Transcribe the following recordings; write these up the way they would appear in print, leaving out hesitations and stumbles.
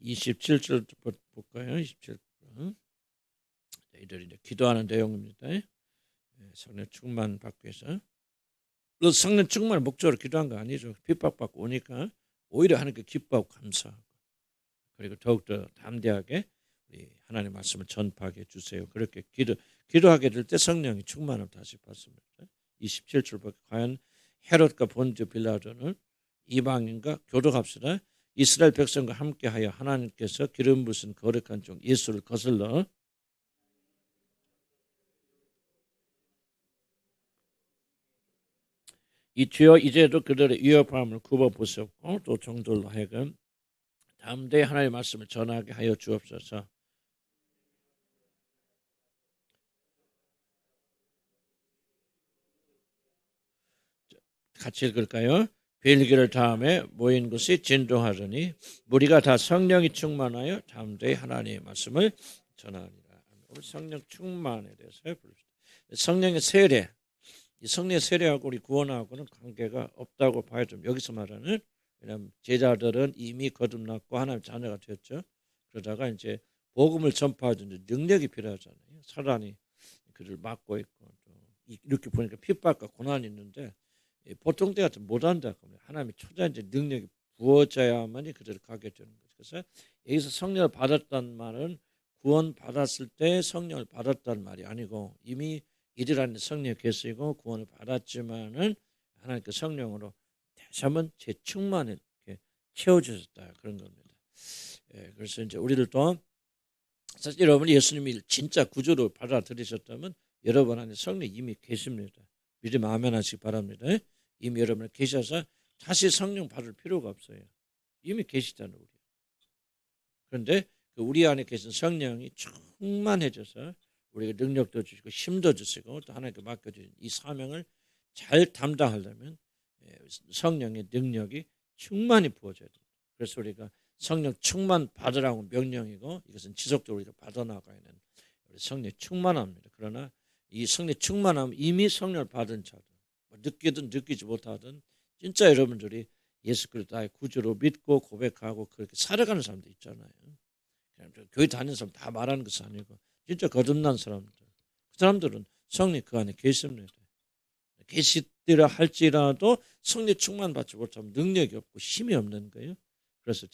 27절 볼까요? 27절. 이들이 기도하는 내용입니다. 성령 충만 받기 위해서. 성령 충만을 목적으로 기도한 거 아니죠. 핍박받고 오니까 오히려 하나님께 기뻐하고 감사하고, 그리고 더욱더 담대하게 우리 하나님의 말씀을 전파하게 해주세요. 그렇게 기도하게 될 때 성령이 충만을 다시 받습니다. 27절 보니까 과연 헤롯과 본디오 빌라도는 이방인과 교독합시다. 이스라엘 백성과 함께하여 하나님께서 기름 부으신 거룩한 종 예수를 거슬러 이 주여 이제도 그들의 위협함을 굽어보셨고 또 종들로 하여금 담대히 하나님의 말씀을 전하게 하여 주옵소서. 같이 읽을까요? 벨기를 다음에 모인 곳이 진동하더니 무리가 다 성령이 충만하여 담대히 하나님의 말씀을 전하니라. 오늘 성령 충만에 대해서 부릅시다. 성령의 세례, 이 성령의 세례하고 우리 구원하고는 관계가 없다고 봐야 좀 여기서 말하는, 왜냐하면 제자들은 이미 거듭났고 하나님의 자녀가 되었죠. 그러다가 이제 복음을 전파하는 능력이 필요하잖아요. 사단이 그를 막고 있고 또 이렇게 보니까 핍박과 고난이 있는데 보통 때 같은 못한다 그러면 하나님의 초자연적 능력이 부어져야만이 그들을 가게 되는 거죠. 그래서 여기서 성령을 받았다는 말은 구원 받았을 때 성령을 받았다는 말이 아니고 이미 이들 안에 성령이 계시고 구원을 받았지만은 하나님께 성령으로 다시 한번 재충만을 이렇게 채워주셨다 그런 겁니다. 그래서 이제 우리들도 사실 여러분이 예수님이 진짜 구주로 받아들이셨다면 여러분 안에 성령이 이미 계십니다. 믿음 아멘 하시기 바랍니다. 이미 여러분 계셔서 다시 성령 받을 필요가 없어요. 이미 계시잖아요. 우리. 그런데 그 우리 안에 계신 성령이 충만해져서 우리가 능력도 주시고 힘도 주시고 또 하나님께 맡겨주신 이 사명을 잘 담당하려면 성령의 능력이 충만히 부어져야 됩니다. 그래서 우리가 성령 충만 받으라고 명령이고 이것은 지속적으로 우리가 받아나가야 하는 성령 충만합니다. 그러나 이 성령 충만함 이미 성령을 받은 자들 느끼든 느끼지 못하든 진짜 여러분들이 예수 그리스도 나의 구주로 믿고 고백하고 그렇게 살아가는 사람들 있잖아요. 교회 다니는 사람 다 말하는 것이 아니고 진짜 거듭난 사람들, 그 사람들은 성령 그 안에 계십니다. 계시더라 할지라도 성령 충만 받지 못하면 능력이 없고 힘이 없는 거예요. 그래서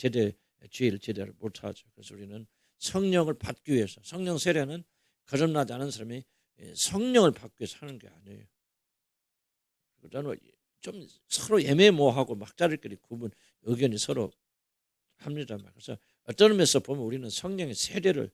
주의를 제대로 못하죠. 그래서 우리는 성령을 받기 위해서, 성령 세례는 거듭나지 않은 사람이 성령을 받기 위해서 하는 게 아니에요. 저는 좀 서로 애매모호하고 막자리끼리 구분 의견이 서로 합니다. 그래서 어떤 의미에서 보면 우리는 성령의 세례를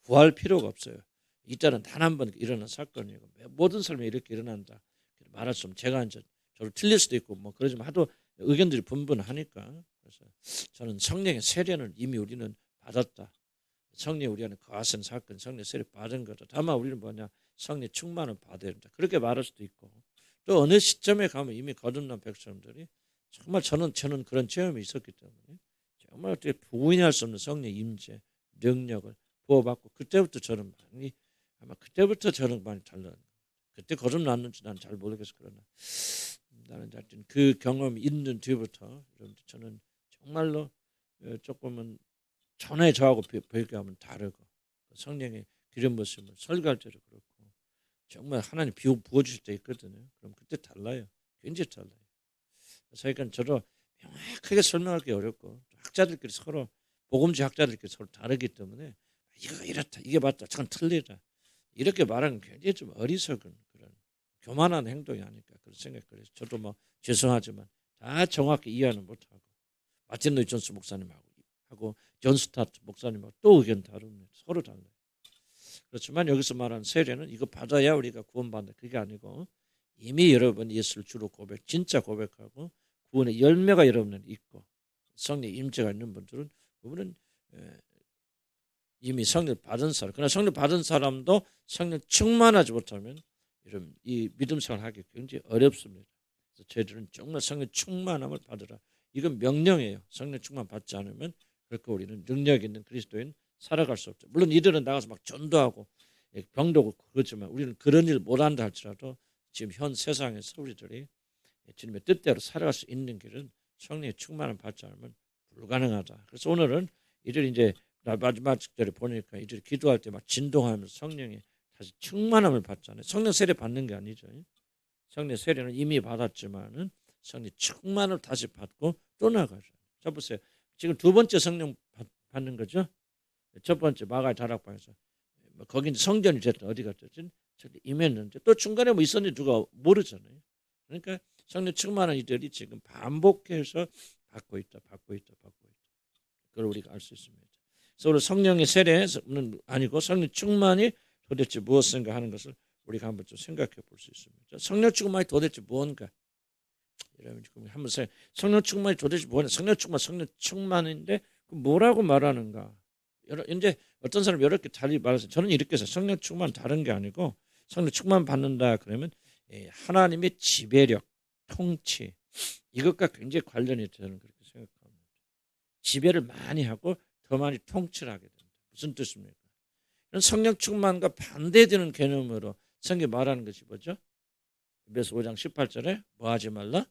구할 필요가 없어요. 이때는 단 한 번 일어난 사건이고 모든 사람이 이렇게 일어난다 말할 수 없으면 제가 이제 저를 틀릴 수도 있고 뭐 그러지만 하도 의견들이 분분하니까 그래서 저는 성령의 세례는 이미 우리는 받았다. 성령 우리 안에 거하신 사건, 성령 세례 받은 거다. 다만 우리는 뭐냐 성령 충만을 받아야 된다. 그렇게 말할 수도 있고 또 어느 시점에 가면 이미 거듭난 백성들이 정말 저는 그런 체험이 있었기 때문에 정말 어떻게 부인할 수 없는 성령 임재 능력을 부어받고 그때부터 저는 많이 달라. 그때 거듭났는지 난 잘 모르겠어. 그러나 나는 하여튼 그 경험이 있는 뒤부터 저는 정말로 조금은 전에 저하고 비교하면 다르고 성령의 기름 부으심을 설교할 때도 그렇고 정말 하나님 부어주실 때 있거든요. 그럼 그때 달라요. 굉장히 달라요. 그러니까 저도 명확하게 설명하기 어렵고 학자들끼리 서로 복음주의 학자들끼리 서로 다르기 때문에 이거 이렇다 이게 맞다 잠깐 틀리다 이렇게 말하는 굉장히 좀 어리석은 그런 교만한 행동이 아닐까 그런 생각이 그래서 저도 뭐 죄송하지만 다 정확히 이해는 못하고 마틴 로이 존스 목사님하고 존 스타트 목사님하고 또 의견 다릅니다. 서로 달라요. 그렇지만 여기서 말하는 세례는 이거 받아야 우리가 구원받는다 그게 아니고 이미 여러분 예수를 주로 진짜 고백하고 구원의 열매가 여러분은 있고 성령 임재가 있는 분들은 그분은 이미 성령 받은 사람. 그러나 성령 받은 사람도 성령 충만하지 못하면 여러분 이 믿음 생활하기 굉장히 어렵습니다. 그래서 저희들은 정말 성령 충만함을 받으라. 이건 명령이에요. 성령 충만 받지 않으면 그렇게 우리는 능력 있는 그리스도인 살아갈 수 없죠. 물론 이들은 나가서 막 전도하고 병도고 그렇지만 우리는 그런 일 못한다 할지라도 지금 현 세상에서 우리들이 주님의 뜻대로 살아갈 수 있는 길은 성령의 충만함을 받지 않으면 불가능하다. 그래서 오늘은 이들 이제 마지막 절에 보니까 이들 기도할 때 막 진동하면서 성령이 다시 충만함을 받잖아요. 성령 세례 받는 게 아니죠. 성령 세례는 이미 받았지만은 성령 충만을 다시 받고 또 나가죠. 자 보세요. 지금 두 번째 성령 받는 거죠. 첫 번째 마가의 다락방에서 거긴 성전이 됐든 어디가 됐든 임했는데 또 중간에 뭐 있었는지 누가 모르잖아요. 그러니까 성령 충만한 이들이 지금 반복해서 받고 있다. 그걸 우리가 알 수 있습니다. 그래서 오늘 성령의 세례는 아니고 성령 충만이 도대체 무엇인가 하는 것을 우리가 한번 좀 생각해 볼 수 있습니다. 성령 충만이 도대체 무언가? 여러분 한번 성령 충만이 도대체 뭐냐? 성령 충만인데 뭐라고 말하는가? 이제 어떤 사람 이렇게 달리 말해서 저는 이렇게 해서 성령 충만 다른 게 아니고 성령 충만 받는다 그러면 하나님의 지배력, 통치 이것과 굉장히 관련이 저는 그렇게 생각합니다. 지배를 많이 하고 더 많이 통치를 하게 됩니다. 무슨 뜻입니까? 이런 성령 충만과 반대되는 개념으로 성경이 말하는 것이 뭐죠? 에베소 5장 18절에 뭐 하지 말라?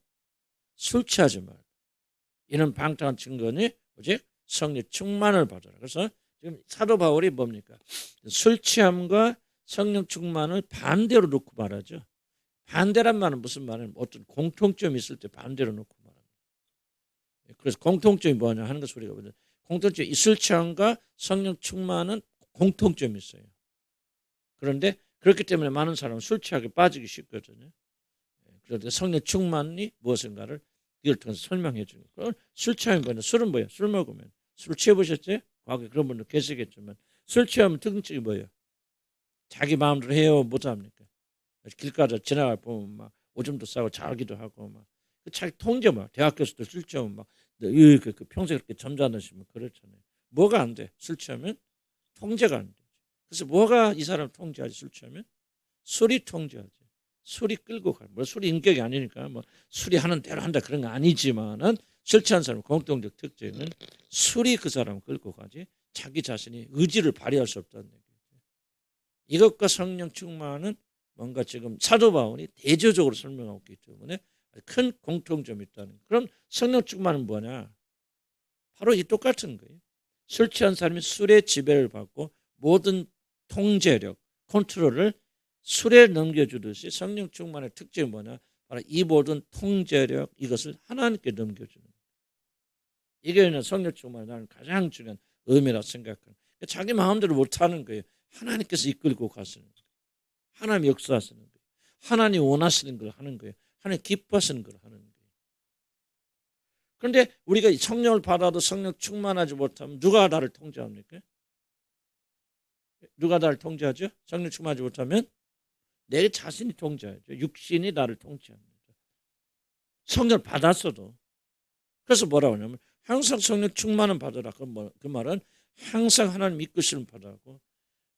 술 취하지 말라. 이는 방탕한 증거니 오직 성령 충만을 받아라. 그래서 지금 사도 바울이 뭡니까? 술 취함과 성령 충만을 반대로 놓고 말하죠. 반대란 말은 무슨 말은 어떤 공통점이 있을 때 반대로 놓고 말합니다. 그래서 공통점이 뭐냐 하는 것을 우리가 보면 공통점 이 술 취함과 성령 충만은 공통점이 있어요. 그런데 그렇기 때문에 많은 사람은 술 취하게 빠지기 쉽거든요. 그런데 성령 충만이 무엇인가를 이걸 통해서 설명해 주는 거예요. 술 취하면 뭐냐? 술은 뭐예요? 술 먹으면 술 취해보셨죠? 과거에 그런 분들 계시겠지만 술 취하면 특징이 뭐예요? 자기 마음대로 해요? 못합니까? 길가다 지나가 보면 막 오줌도 싸고 자기도 하고 막 자기 통제 막 대학교에서도 술 취하면 막 평소에 그렇게 점잖으시면 그렇잖아요. 뭐가 안 돼? 술 취하면 통제가 안 돼. 그래서 뭐가 이 사람 통제하지? 술 취하면 술이 통제하지. 술이 끌고 가. 뭐 술이 인격이 아니니까 뭐 술이 하는 대로 한다 그런 거 아니지만은 술 취한 사람 공통적 특징은 술이 그 사람을 끌고 가지 자기 자신이 의지를 발휘할 수 없다는 얘기죠. 이것과 성령 충만은 뭔가 지금 사도 바울이 대조적으로 설명하고 있기 때문에 큰 공통점이 있다는 거예요. 그럼 성령 충만은 뭐냐? 바로 이 똑같은 거예요. 술 취한 사람이 술의 지배를 받고 모든 통제력, 컨트롤을 술에 넘겨주듯이 성령 충만의 특징이 뭐냐? 바로 이 모든 통제력 이것을 하나님께 넘겨주는 거예요. 이게 성령 충만의 나는 가장 중요한 의미라고 생각합니다. 자기 마음대로 못하는 거예요. 하나님께서 이끌고 가시는 거예요. 하나님 역사하시는 거예요. 하나님 원하시는 걸 하는 거예요. 하나님 기뻐하시는 걸 하는 거예요. 그런데 우리가 성령을 받아도 성령 충만하지 못하면 누가 나를 통제합니까? 누가 나를 통제하죠? 성령 충만하지 못하면 내 자신이 통제하죠. 육신이 나를 통제합니다. 성령을 받았어도. 그래서 뭐라고 하냐면 항상 성령 충만은 받으라. 그 말은 항상 하나님 이끄시는 받아고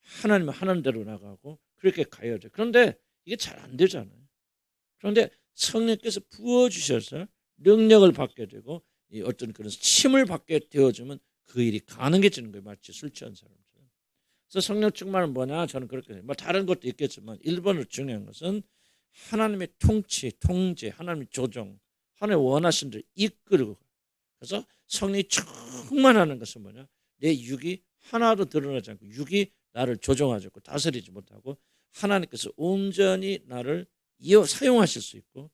하나님 하는 대로 나가고 그렇게 가야 돼. 그런데 이게 잘 안 되잖아요. 그런데 성령께서 부어주셔서 능력을 받게 되고 어떤 그런 힘을 받게 되어주면 그 일이 가능해지는 거예요. 마치 술 취한 사람처럼. 그래서 성령 충만은 뭐냐? 저는 그렇게 뭐 다른 것도 있겠지만 1번으로 중요한 것은 하나님의 통치, 통제, 하나님의 조정, 하나님 원하신 대로 이끌고 그래서 성령이 충만하는 것은 뭐냐? 내 육이 하나도 드러나지 않고 육이 나를 조종하지 않고 다스리지 못하고 하나님께서 온전히 나를 사용하실 수 있고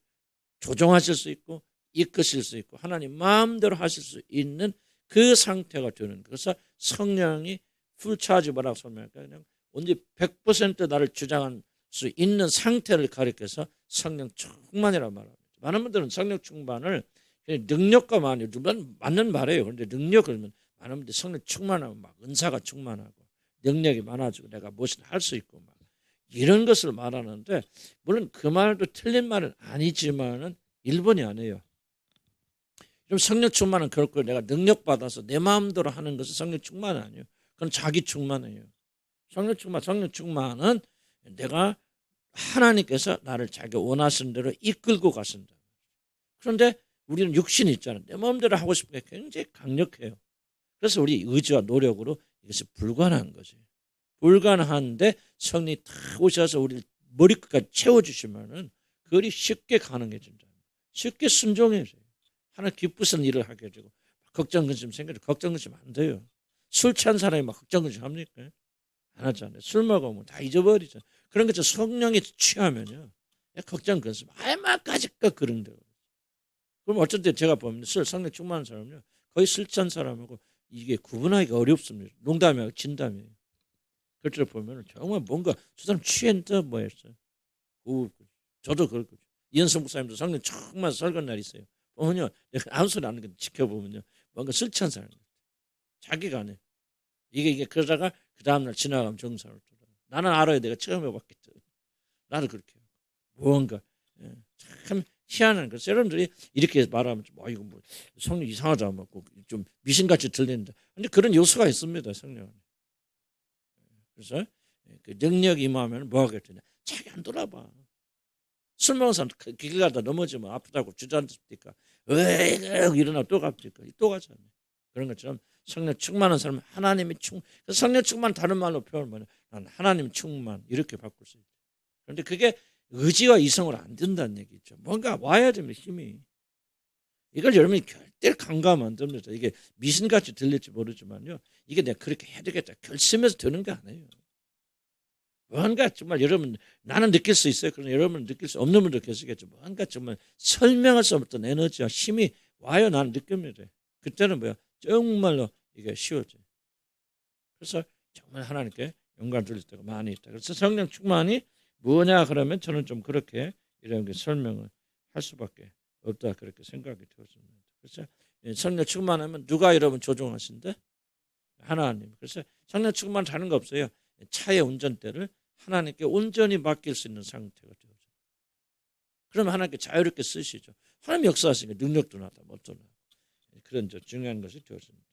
조종하실 수 있고 이끄실 수 있고 하나님 마음대로 하실 수 있는 그 상태가 되는 그래서 성령이 풀차지 뭐라고 설명할까요? 그냥 언제 100% 나를 주장할 수 있는 상태를 가리켜서 성령 충만이라고 말합니다. 많은 분들은 성령 충만을 능력과 많이 맞는 말이에요. 그런데 능력 그러면 많은 분들이 성령 충만하면 막 은사가 충만하고 능력이 많아지고 내가 무엇을 할 수 있고 막 이런 것을 말하는데 물론 그 말도 틀린 말은 아니지만은 1번이 아니에요. 그럼 성령 충만은 그렇고 내가 능력 받아서 내 마음대로 하는 것은 성령 충만은 아니에요. 그건 자기 충만이에요. 성령 충만은 내가 하나님께서 나를 자기 원하시는 대로 이끌고 가신다. 그런데 우리는 육신이 있잖아요. 내 마음대로 하고 싶은 게 굉장히 강력해요. 그래서 우리 의지와 노력으로 이것이 불가능한 거지. 불가능한데 성령이 탁 오셔서 우리를 머리끝까지 채워주시면은 그리 쉽게 가능해진다. 쉽게 순종해져요. 하나님 기쁘신 일을 하게 되고 걱정 근심 생겨도 걱정 근심 안 돼요. 술 취한 사람이 막 걱정을 합니까? 안 하잖아요. 술 먹으면 다 잊어버리잖아요. 그런 것처럼 성령이 취하면요, 걱정 근심 얼마까지까 그런 데. 그럼 어쩔 때 제가 보면 성령 충만한 사람은요, 거의 술 취한 사람하고 이게 구분하기가 어렵습니다. 농담이고 진담이에요. 그럴 때 보면 정말 뭔가 저 사람 취했다 뭐 했어요. 저도 그렇고 이현성 목사님도 성령 정말 설건 날 있어요. 보면요, 내가 아무 소리 안 하는 거 지켜보면요, 뭔가 술 취한 사람 자기가 안 해. 이게 그러다가 그 다음날 지나가면 정상으로 돌아. 나는 알아요. 내가 처음 해봤겠죠. 나도 그렇게 해요. 뭔가 참 희한한 거. 여러분들이 이렇게 말하면 이거 뭐 성령 이상하다 뭐 좀 미신같이 들리는데, 근데 그런 요소가 있습니다. 성령. 그래서 그 능력이 임하면 뭐 하겠냐? 자기 안 돌아봐. 술 먹은 사람 길 가다 넘어지면 아프다고 주저앉으니까 일어나 또 갑니까? 또 가잖아요. 그런 것처럼 성령 충만한 사람은 하나님이 성령 충만 다른 말로 표현을 뭐냐? 난 하나님 충만 이렇게 바꿀 수 있죠. 그런데 그게 의지와 이성으로 안 된다는 얘기죠. 뭔가 와야 됩니다. 힘이. 이걸 여러분이 절대 강구하면 안 됩니다. 이게 미신같이 들릴지 모르지만요, 이게 내가 그렇게 해야 되겠다 결심해서 되는 거 아니에요. 뭔가 정말 여러분, 나는 느낄 수 있어요. 그러나 여러분은 느낄 수 없는 분도 계시겠죠. 뭔가 정말 설명할 수 없던 에너지와 힘이 와요. 나는 느낍니다. 그때는 뭐야? 정말로 이게 쉬워져요. 그래서 정말 하나님께 영광 돌릴 때가 많이 있다. 그래서 성령 충만이 뭐냐 그러면 저는 좀 그렇게 이런 게 설명을 할 수밖에 없다 그렇게 생각이 되었습니다. 그래서 성령 충만하면 누가 여러분 조종하신대? 하나님. 그래서 성령 충만 다른 거 없어요. 차의 운전대를 하나님께 온전히 맡길 수 있는 상태가 되어져. 그러면 하나님께 자유롭게 쓰시죠. 하나님 역사하시니까 능력도 나다, 못도 나고 그런 중요한 것이 되어집니다.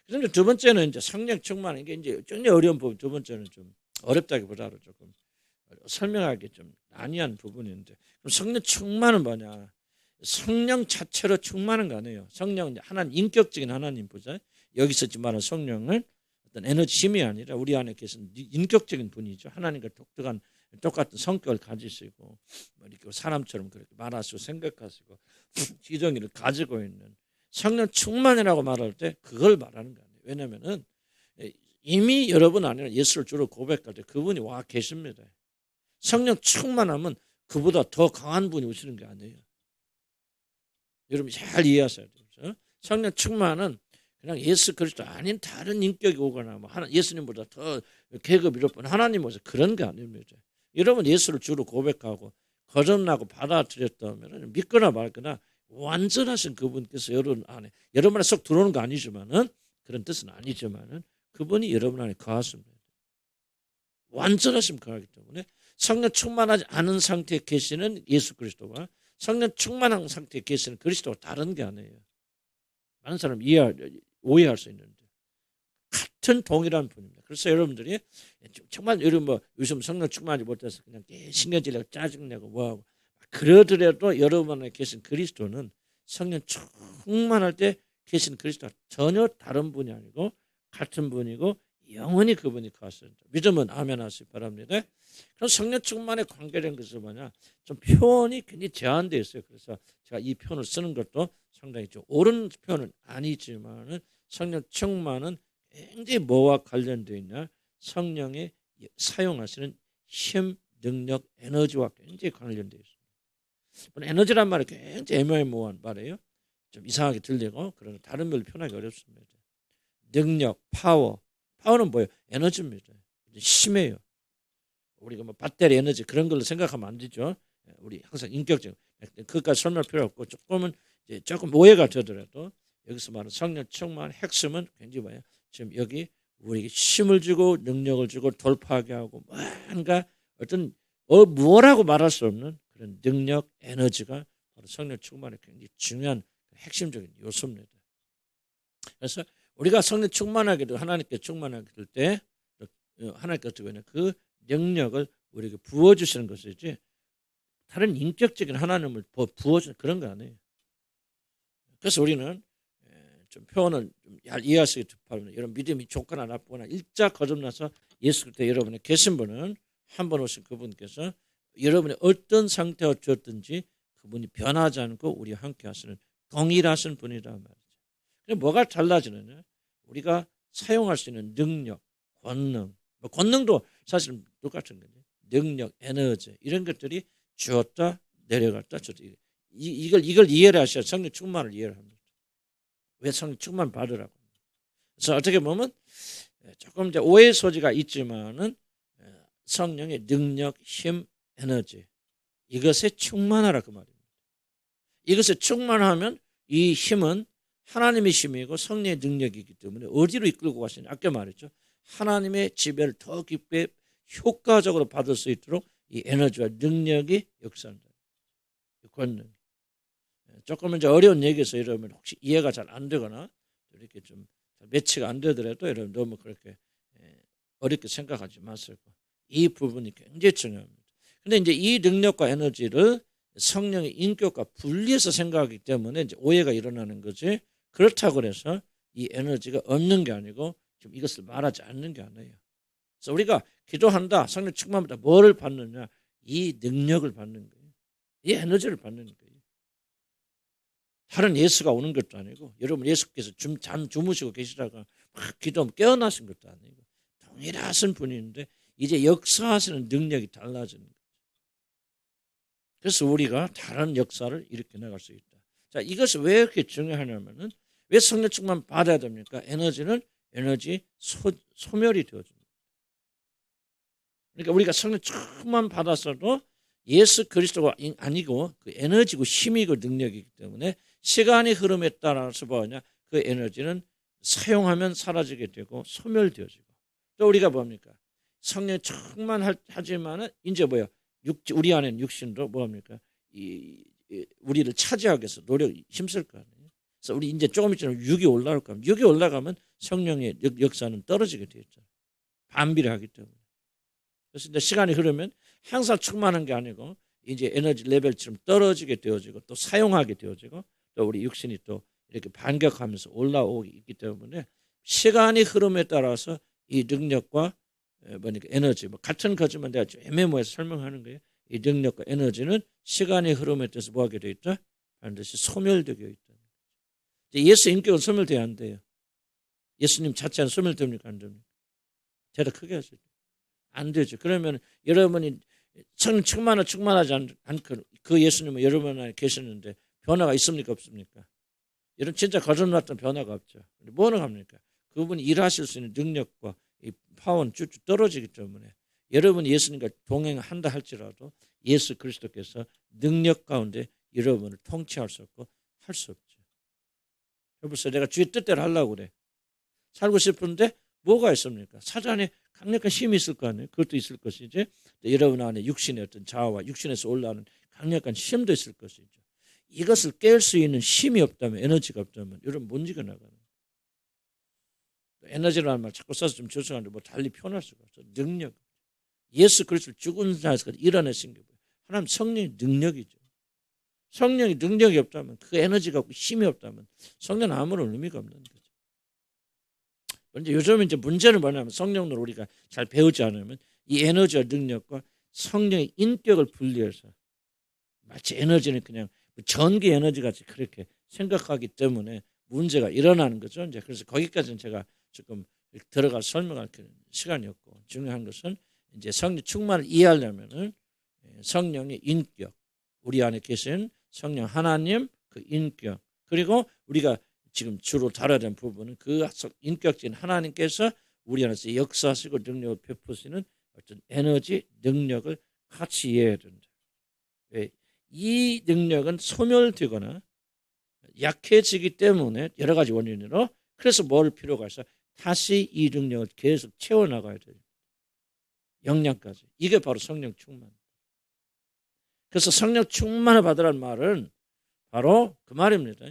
그런데 두 번째는 이제 성령 충만한 게 이제 굉장히 어려운 부분. 두 번째는 좀 어렵다기보다도 조금 설명하기 좀 난이한 부분인데, 그럼 성령 충만은 뭐냐? 성령 자체로 충만한 거 아니에요. 성령은 하나님 인격적인 하나님 보자. 여기서 지금 말하는 성령은 어떤 에너지 힘이 아니라 우리 안에 계신 인격적인 분이죠. 하나님과 독특한 똑같은 성격을 가지시고 이렇게 사람처럼 그렇게 말하시고 생각하시고 지정의를 가지고 있는 성령 충만이라고 말할 때 그걸 말하는 거 아니에요. 왜냐하면은 이미 여러분 안에 예수를 주로 고백할 때 그분이 와 계십니다. 성령 충만하면 그보다 더 강한 분이 오시는 게 아니에요. 여러분 잘 이해하셔야 돼요. 성령 충만은 그냥 예수 그리스도 아닌 다른 인격이 오거나 뭐 예수님보다 더 계급이 높은 하나님 오셔 그런 게 아닙니다. 여러분 예수를 주로 고백하고 거듭나고 받아들였다면 믿거나 말거나 완전하신 그분께서 여러분 안에 쏙 들어오는 거 아니지만은 그런 뜻은 아니지만은 그분이 여러분 안에 거하십니다. 완전하심 거하기 때문에 성령 충만하지 않은 상태에 계시는 예수 그리스도와 성령 충만한 상태에 계시는 그리스도가 다른 게 아니에요. 많은 사람 오해할 수 있는데 같은 동일한 분입니다. 그래서 여러분들이 정말 여러분 요즘 성령 충만하지 못해서 그냥 신경질내고 짜증내고 뭐하고 그러더라도 여러분 안에 계신 그리스도는 성령 충만할 때 계신 그리스도가 전혀 다른 분이 아니고 같은 분이고 영원히 그분이 거하십니다. 믿으면 아멘 하시기 바랍니다. 그럼 성령 충만의 관계된 것은 뭐냐? 좀 표현이 굉장히 제한되어 있어요. 그래서 제가 이 표현을 쓰는 것도 상당히 좀 옳은 표현은 아니지만은 성령 충만은 굉장히 뭐와 관련되어 있냐? 성령의 사용하시는 힘, 능력, 에너지와 굉장히 관련되어 있습니다. 에너지란 말이 굉장히 애매모호한 말이에요. 좀 이상하게 들리고 그런 다른 말로 표현하기 어렵습니다. 능력, 파워는 뭐예요? 에너지입니다. 힘이에요. 우리가 뭐 배터리 에너지 그런 걸로 생각하면 안 되죠. 우리 항상 인격적 그것까지 설명할 필요 없고 조금 오해가 되더라도 여기서 말하는 성령 충만한 핵심은 굉장히 뭐예요? 지금 여기 우리에게 힘을 주고 능력을 주고 돌파하게 하고 뭔가 어떤 뭐라고 말할 수 없는 그런 능력, 에너지가 바로 성령 충만의 굉장히 중요한 핵심적인 요소입니다. 그래서 우리가 성령 충만하게 하나님께 충만하게 될 때 하나님께 어떻게 하냐? 그 능력을 우리에게 부어주시는 것이지 다른 인격적인 하나님을 부어주는 그런 거 아니에요. 그래서 우리는 좀 표현을 좀 잘 이해할 수 있도록 바랍니다. 여러분 믿음이 좋거나 나쁘거나 일자 거듭나서 예수 그리스도 여러분에 계신 분은 한 번 오신 그분께서 여러분의 어떤 상태가 되었든지 그분이 변하지 않고 우리와 함께 하시는 동일하신 분이란 말이죠. 뭐가 달라지느냐? 우리가 사용할 수 있는 능력, 권능, 뭐 권능도 사실 똑같은 거죠. 능력, 에너지 이런 것들이 주었다 내려갔다 줬다. 이걸 이해를 하셔야 성령 충만을 이해를 합니다. 왜 성령 충만 받으라고. 그래서 어떻게 보면 조금 이제 오해 소지가 있지만은 성령의 능력, 힘, 에너지 이것에 충만하라 그 말입니다. 이것에 충만하면 이 힘은 하나님의 힘이고 성령의 능력이기 때문에 어디로 이끌고 가시냐. 아까 말했죠. 하나님의 지배를 더 깊게 효과적으로 받을 수 있도록 이 에너지와 능력이 역사한다. 권능. 조금 이제 어려운 얘기에서 여러분 혹시 이해가 잘 안 되거나 이렇게 좀 매치가 안 되더라도 여러분 너무 그렇게 어렵게 생각하지 마시고 이 부분이 굉장히 중요합니다. 근데 이제 이 능력과 에너지를 성령의 인격과 분리해서 생각하기 때문에 이제 오해가 일어나는 거지. 그렇다고 해서 이 에너지가 없는 게 아니고 좀 이것을 말하지 않는 게 아니에요. 그래서 우리가 기도한다, 성령 충만합니다. 뭐를 받느냐? 이 능력을 받는 거예요. 이 에너지를 받는 거예요. 다른 예수가 오는 것도 아니고 여러분 예수께서 잠 주무시고 계시다가 막 기도하면 깨어나신 것도 아니고 동일하신 분인데 이제 역사하시는 능력이 달라지는 거예요. 그래서 우리가 다른 역사를 일으켜 나갈 수 있다. 자, 이것이 왜 이렇게 중요하냐면은 왜 성령 충만 받아야 됩니까? 에너지는 에너지 소멸이 되어집니다. 그러니까 우리가 성령 충만 받았어도 예수 그리스도가 아니고 그 에너지고 힘이고 능력이기 때문에 시간의 흐름에 따라서 뭐냐 그 에너지는 사용하면 사라지게 되고 소멸되어지고 또 우리가 뭡니까? 성령 충만하지만은 이제 뭐야? 우리 안에는 육신도 뭐합니까? 우리를 차지하기 위해서 힘쓸 거 아니에요. 그래서 우리 이제 조금 있으면 육이 올라올 겁니다. 육이 올라가면 성령의 역사는 떨어지게 되죠. 반비례하기 때문에. 그래서 이제 시간이 흐르면 항상 충만한 게 아니고 이제 에너지 레벨처럼 떨어지게 되어지고 또 사용하게 되어지고 또 우리 육신이 또 이렇게 반격하면서 올라오기 있기 때문에 시간이 흐름에 따라서 이 능력과 뭐니까 에너지 뭐 같은 거지만 내가 애매모호해서 설명하는 거예요. 이 능력과 에너지는 시간의 흐름에 따라서 뭐하게 되어 있다? 반드시 소멸되게 되어 있다. 예수 인격은 소멸돼야 안 돼요. 예수님 자체는 소멸됩니까? 안 됩니까? 대답 크게 하세요. 안 되죠. 그러면 여러분이 충만하지 않고 그 예수님은 여러분 안에 계시는데 변화가 있습니까? 없습니까? 여러분 진짜 거듭났던 변화가 없죠. 뭐는 합니까? 그분이 일하실 수 있는 능력과 이 파워는 쭉쭉 떨어지기 때문에 여러분이 예수님과 동행한다 할지라도 예수 그리스도께서 능력 가운데 여러분을 통치할 수 없고 할 수 없죠. 여보세요. 내가 주의 뜻대로 하려고 그래. 살고 싶은데 뭐가 있습니까? 사단에 강력한 힘이 있을 거 아니에요. 그것도 있을 것이지. 여러분 안에 육신의 어떤 자아와 육신에서 올라오는 강력한 힘도 있을 것이죠. 이것을 깰 수 있는 힘이 없다면 에너지가 없다면 여러분 못 이겨나가는 거예요. 에너지라는 말 자꾸 써서 좀 죄송한데 뭐 달리 표현할 수가 없어. 능력. 예수 그리스도 죽은 자에서 일어나신 게 뭐예요? 하나님 성령의 능력이죠. 성령의 능력이 없다면 그 에너지가 없고 힘이 없다면 성령은 아무런 의미가 없는 거죠. 그런데 요즘 이제 문제는 뭐냐면 성령으로 우리가 잘 배우지 않으면 이 에너지와 능력과 성령의 인격을 분리해서 마치 에너지는 그냥 전기 에너지 같이 그렇게 생각하기 때문에 문제가 일어나는 거죠. 이제 그래서 거기까지는 제가 조금 들어가 설명할 시간이 없고 중요한 것은 이제 성령 충만을 이해하려면은 성령의 인격, 우리 안에 계신 성령 하나님 그 인격 그리고 우리가 지금 주로 다뤄야 되는 부분은 그 인격적인 하나님께서 우리 안에서 역사하시고 능력을 베푸시는 어떤 에너지 능력을 같이 이해해야 된다. 이 능력은 소멸되거나 약해지기 때문에 여러 가지 원인으로 그래서 뭘 필요가 있어? 다시 이 능력을 계속 채워나가야 돼요. 영양까지. 이게 바로 성령 충만. 그래서 성령 충만을 받으라는 말은 바로 그 말입니다.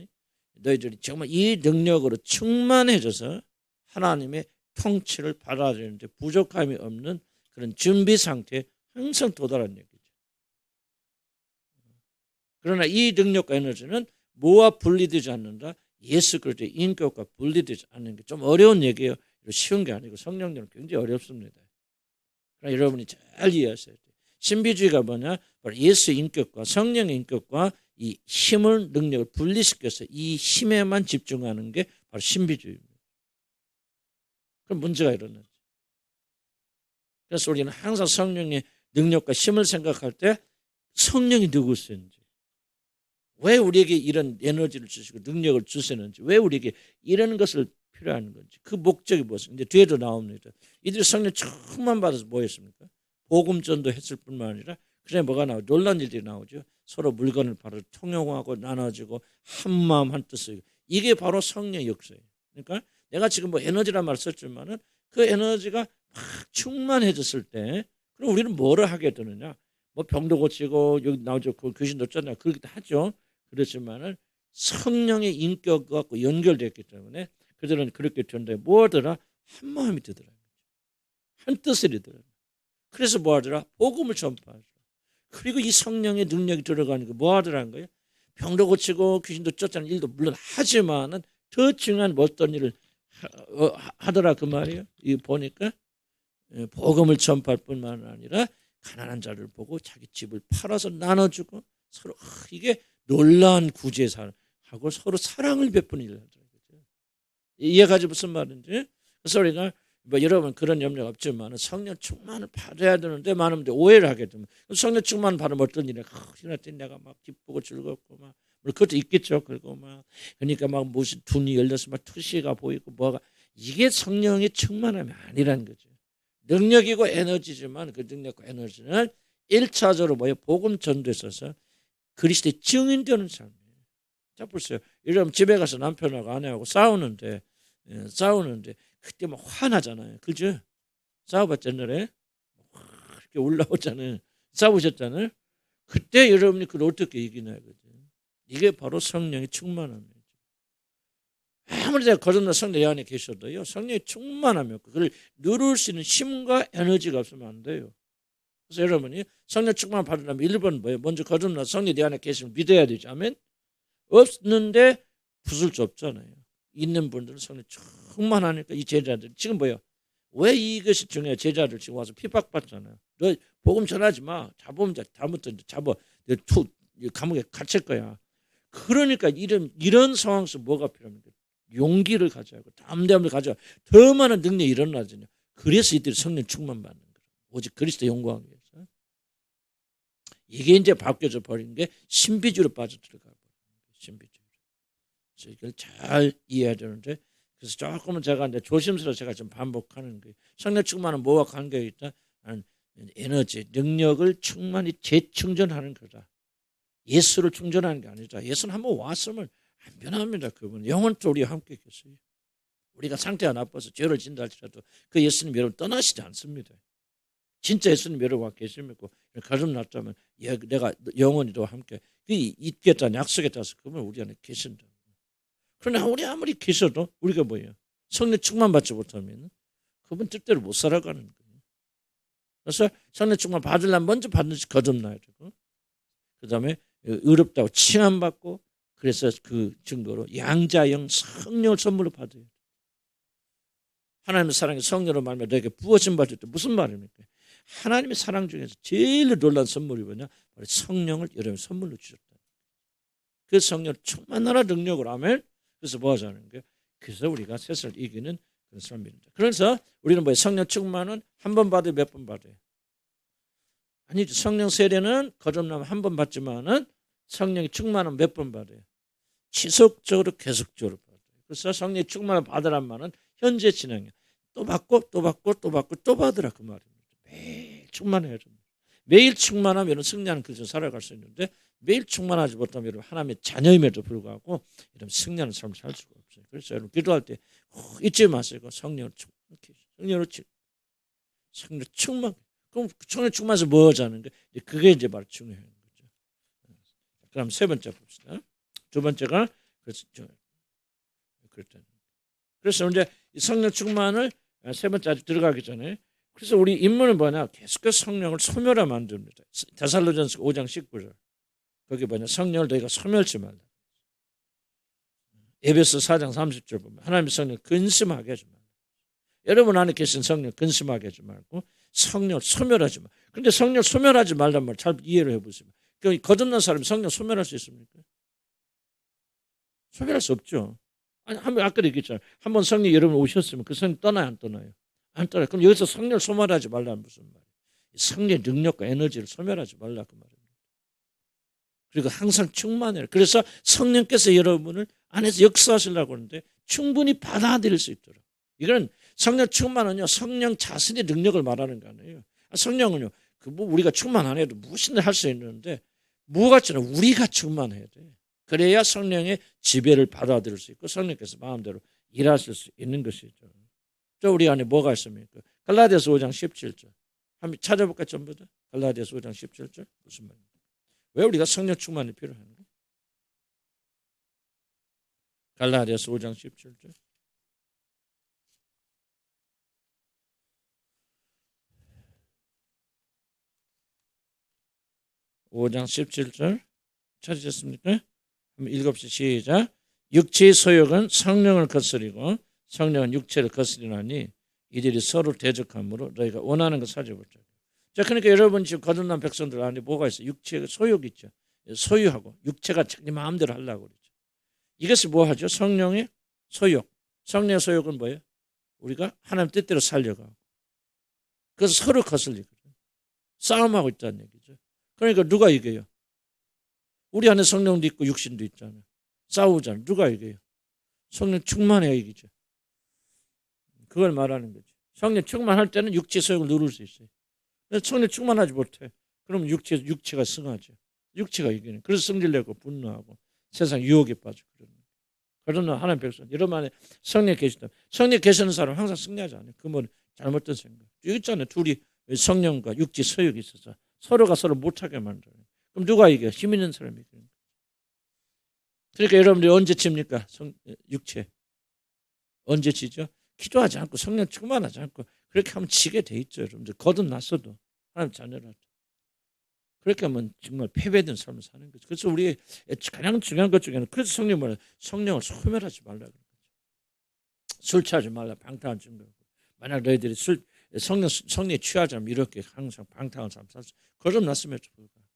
너희들이 정말 이 능력으로 충만해져서 하나님의 통치를 받아야 되는데 부족함이 없는 그런 준비 상태에 항상 도달한 얘기죠. 그러나 이 능력과 에너지는 뭐와 분리되지 않는다? 예수 그리스도의 인격과 분리되지 않는 게 좀 어려운 얘기예요. 쉬운 게 아니고 성령님은 굉장히 어렵습니다. 그러나 여러분이 잘 이해하셔야 돼요. 신비주의가 뭐냐? 바로 예수의 인격과 성령의 인격과 이 힘을 능력을 분리시켜서 이 힘에만 집중하는 게 바로 신비주의입니다. 그럼 문제가 일어나죠. 그래서 우리는 항상 성령의 능력과 힘을 생각할 때 성령이 누구신지, 왜 우리에게 이런 에너지를 주시고 능력을 주시는지, 왜 우리에게 이런 것을 필요한 건지, 그 목적이 무엇인지 이제 뒤에도 나옵니다. 이들이 성령 충만 받아서 뭐 했습니까? 복음 전도했을 뿐만 아니라 그래 뭐가 나오죠? 놀란 일들이 나오죠. 서로 물건을 바로 통용하고 나눠주고 한 마음 한 뜻을, 이게 바로 성령의 역사예요. 그러니까 내가 지금 뭐 에너지란 말을 썼지만은 그 에너지가 막 충만해졌을 때 그럼 우리는 뭐를 하게 되느냐? 뭐 병도 고치고 여기 나오죠. 그 귀신도 쫓나 그렇기도 하죠. 그렇지만은 성령의 인격과 갖고 연결됐기 때문에 그들은 그렇게 되는데 뭐 하더라? 한 마음이 되더라. 한 뜻이 되더라. 그래서 뭐 하더라? 복음을 전파하더라. 그리고 이 성령의 능력이 들어가는 거 뭐 하더라는 거예요? 병도 고치고 귀신도 쫓아내는 일도 물론 하지만은 더 중요한 어떤 일을 하더라 그 말이에요. 이 보니까 복음을 전파할 뿐만 아니라 가난한 자를 보고 자기 집을 팔아서 나눠주고 서로 이게 놀라운 구제하고 서로 사랑을 베푸는 일을 하더라고요. 이해가지 무슨 말인지. 그래서 우리가 뭐 여러분 그런 염려가 없지만 성령 충만을 받아야 되는데 많은 분들이 오해를 하게 되면 성령 충만 받으면 어떤 일이야? 내가 막 기쁘고 즐겁고 막 그것도 있겠죠. 그리고 막 그러니까 막 무슨 눈이 열려서 막 투시가 보이고 뭐가, 이게 성령의 충만함이 아니라는 거죠. 능력이고 에너지지만 그 능력과 에너지는 1차적으로 뭐예요? 복음 전도에 있어서 그리스도의 증인되는 삶이에요. 자 보세요. 여러분 집에 가서 남편하고 아내하고 싸우는데 그때 막 화나잖아요. 그죠? 싸워봤자 옛날에 이렇게 올라오잖아요. 싸우셨잖아요. 그때 여러분이 그걸 어떻게 이기나요? 이게 바로 성령의 충만함이에요. 아무리 내가 거듭난 성령 내 안에 계셔도요, 성령의 충만함이 그걸 누릴 수 있는 힘과 에너지가 없으면 안 돼요. 그래서 여러분이 성령 충만 받으려면 1번 뭐예요? 먼저 거듭난 성령 내 안에 계시면 믿어야 되죠. 아멘. 없는데 부술 수 없잖아요. 있는 분들은 성령 충만하니까 이 제자들 지금 뭐예요? 왜 이것이 중요해요? 제자들 지금 와서 핍박받잖아요. 너 복음 전하지 마. 잡으면 다음부터 잡아. 감옥에 갇힐 거야. 그러니까 이런 상황에서 뭐가 필요합니까? 용기를 가져야하고 담대함을 가져야 더 많은 능력이 일어나잖아요. 그래서 이들이 성령 충만 받는 거예요. 오직 그리스도 영광을 위해서. 이게 이제 바뀌어져 버린 게 신비주의로 빠져들어가 버린 거예요. 신비주의. 그래서 이걸 잘 이해해야 되는데, 그래서 조금은 제가 이제 조심스러워 제가 좀 반복하는 거예요. 성령 충만은 뭐와 관계가 있다? 에너지, 능력을 충만히 재충전하는 거다. 예수를 충전하는 게 아니라 예수는 한번 왔으면 안 변합니다. 그분 영원토록 우리와 함께 계세요. 우리가 상태가 나빠서 죄를 진다 할지라도 그 예수님 여러분 떠나시지 않습니다. 진짜 예수님 여러분 와 계십니까? 가슴 났다면 내가 영원히 너와 함께 있겠다는 약속에 따라서 그분 우리 안에 계신다. 그러나 우리 아무리 계셔도 우리가 뭐예요? 성령 충만 받지 못하면 그분 뜻대로 못 살아가는 거예요. 그래서 성령 충만 받으려면 먼저 반드시 거듭나야 되고, 그 다음에 의롭다고 칭함받고, 그래서 그 증거로 양자영 성령을 선물로 받아요. 하나님의 사랑이 성령으로 말미암아 너에게 부어진 바 될 때 무슨 말입니까? 하나님의 사랑 중에서 제일 놀라운 선물이 뭐냐? 바로 성령을 여러분 선물로 주셨다. 그 성령을 충만하라 능력으로 하면 그래서 뭐 하자는 거예요? 그래서 우리가 세상을 이기는 그런 삶입니다. 그래서 우리는 뭐예요? 성령 충만은 한 번 받아요? 몇 번 받아요? 아니죠. 성령 세례는 거듭나면 한 번 받지만은 성령이 충만하면 몇 번 받아요? 지속적으로 계속적으로 받아요. 그래서 성령이 충만을 받으란 말은 현재 진행이에요. 또 받고 또 받고 또 받고 또 받으라 그 말입니다. 매일 충만해야 됩니다. 매일 충만하면 여러분 승리하는 그리스도 살아갈 수 있는데 매일 충만하지 못하면 여러분 하나님의 자녀임에도 불구하고 이런 승리하는 삶을 살 수가 없어요. 그래서 여러분 기도할 때 잊지 마시고 성령을 충만. 그럼 성령 충만해서 뭐 하자는 게 그게 이제 바로 중요한 거죠. 그럼 세 번째 봅시다. 두 번째가 그래서 이제 성령 충만을 세 번째 아직 들어가기 전에 그래서 우리 임무는 뭐냐? 계속해서 성령을 소멸하 만듭니다. 데살로전서 5장 19절 거기 뭐냐? 성령을 너희가 소멸치 말라. 에베소 4장 30절 보면 하나님의 성령 근심하게 하지 말라. 여러분 안에 계신 성령 근심하게 하지 말고 성령을 소멸하지 마. 그런데 성령을 소멸하지 말란 말 잘 이해를 해보세요. 거듭난 사람이 성령 소멸할 수 있습니까? 소멸할 수 없죠. 아니, 한번 아까 얘기했잖아요. 한번 성령 여러분 오셨으면 그 성령 떠나요, 안 떠나요? 안 떠나요. 그럼 여기서 성령을 소멸하지 말라는 무슨 말이에요? 성령의 능력과 에너지를 소멸하지 말라 그 말입니다. 그리고 항상 충만해요. 그래서 성령께서 여러분을 안에서 역사하시려고 하는데 충분히 받아들일 수 있도록. 이건 성령 충만은요, 성령 자신의 능력을 말하는 거 아니에요. 성령은요, 그 뭐 우리가 충만 안 해도 무엇이든 할 수 있는데 무엇같지는 우리가 충만해야 돼. 그래야 성령의 지배를 받아들일 수 있고 성령께서 마음대로 일하실 수 있는 것이죠. 저 우리 안에 뭐가 있습니까? 갈라디아서 5장 17절. 한번 찾아볼까 전부 다? 갈라디아서 5장 17절 무슨 말입니까? 왜 우리가 성령 충만이 필요한가? 갈라디아서 5장 17절. 5장 17절 찾으셨습니까? 한번 읽읍시다. 시작. 육체의 소욕은 성령을 거스리고 성령은 육체를 거스리나니 이들이 서로 대적하므로 너희가 원하는 것 사줘보자. 자, 그러니까 여러분 지금 거듭난 백성들 안에 뭐가 있어요? 육체의 소욕이 있죠. 소유하고 육체가 자기 마음대로 하려고 그러죠. 이것이 뭐 하죠? 성령의 소욕. 성령의 소욕은 뭐예요? 우리가 하나님 뜻대로 살려가고. 그래서 서로 거슬리거든요. 싸움하고 있다는 얘기죠. 그러니까 누가 이겨요? 우리 안에 성령도 있고 육신도 있잖아요. 싸우잖아요. 누가 이겨요? 성령 충만해야 이기죠. 그걸 말하는 거죠. 성령 충만할 때는 육체 소욕을 누를 수 있어요. 성령 충만하지 못해. 그럼 육체가 승하죠. 육체가 이기는. 그래서 성질내고 분노하고 세상 유혹에 빠져. 그러나 하나님 백성 여러분 안에 성령 계시다. 성령 계시는 사람 항상 승리하지 않아요. 그건 잘못된 생각. 여기 있잖아요. 둘이 성령과 육체 소욕이 있어서 서로가 서로 못하게 만들어요. 그럼 누가 이겨? 힘 있는 사람이 이겨요. 그러니까 여러분들이 언제 칩니까? 육체. 언제 치죠? 기도하지 않고 성령 충만하지 않고 그렇게 하면 지게 돼 있죠. 여러분들 거듭났어도 하나님 자녀라도. 그렇게 하면 정말 패배된 삶을 사는 거죠. 그래서 우리 가장 중요한 것 중에는 그래서 성령을 소멸하지 말라 그런 거죠. 술 취하지 말라 방탕한 증거. 만약 너희들이 성령에 취하자면 이렇게 항상 방탕한 삶 살수 거듭났으면 불구하고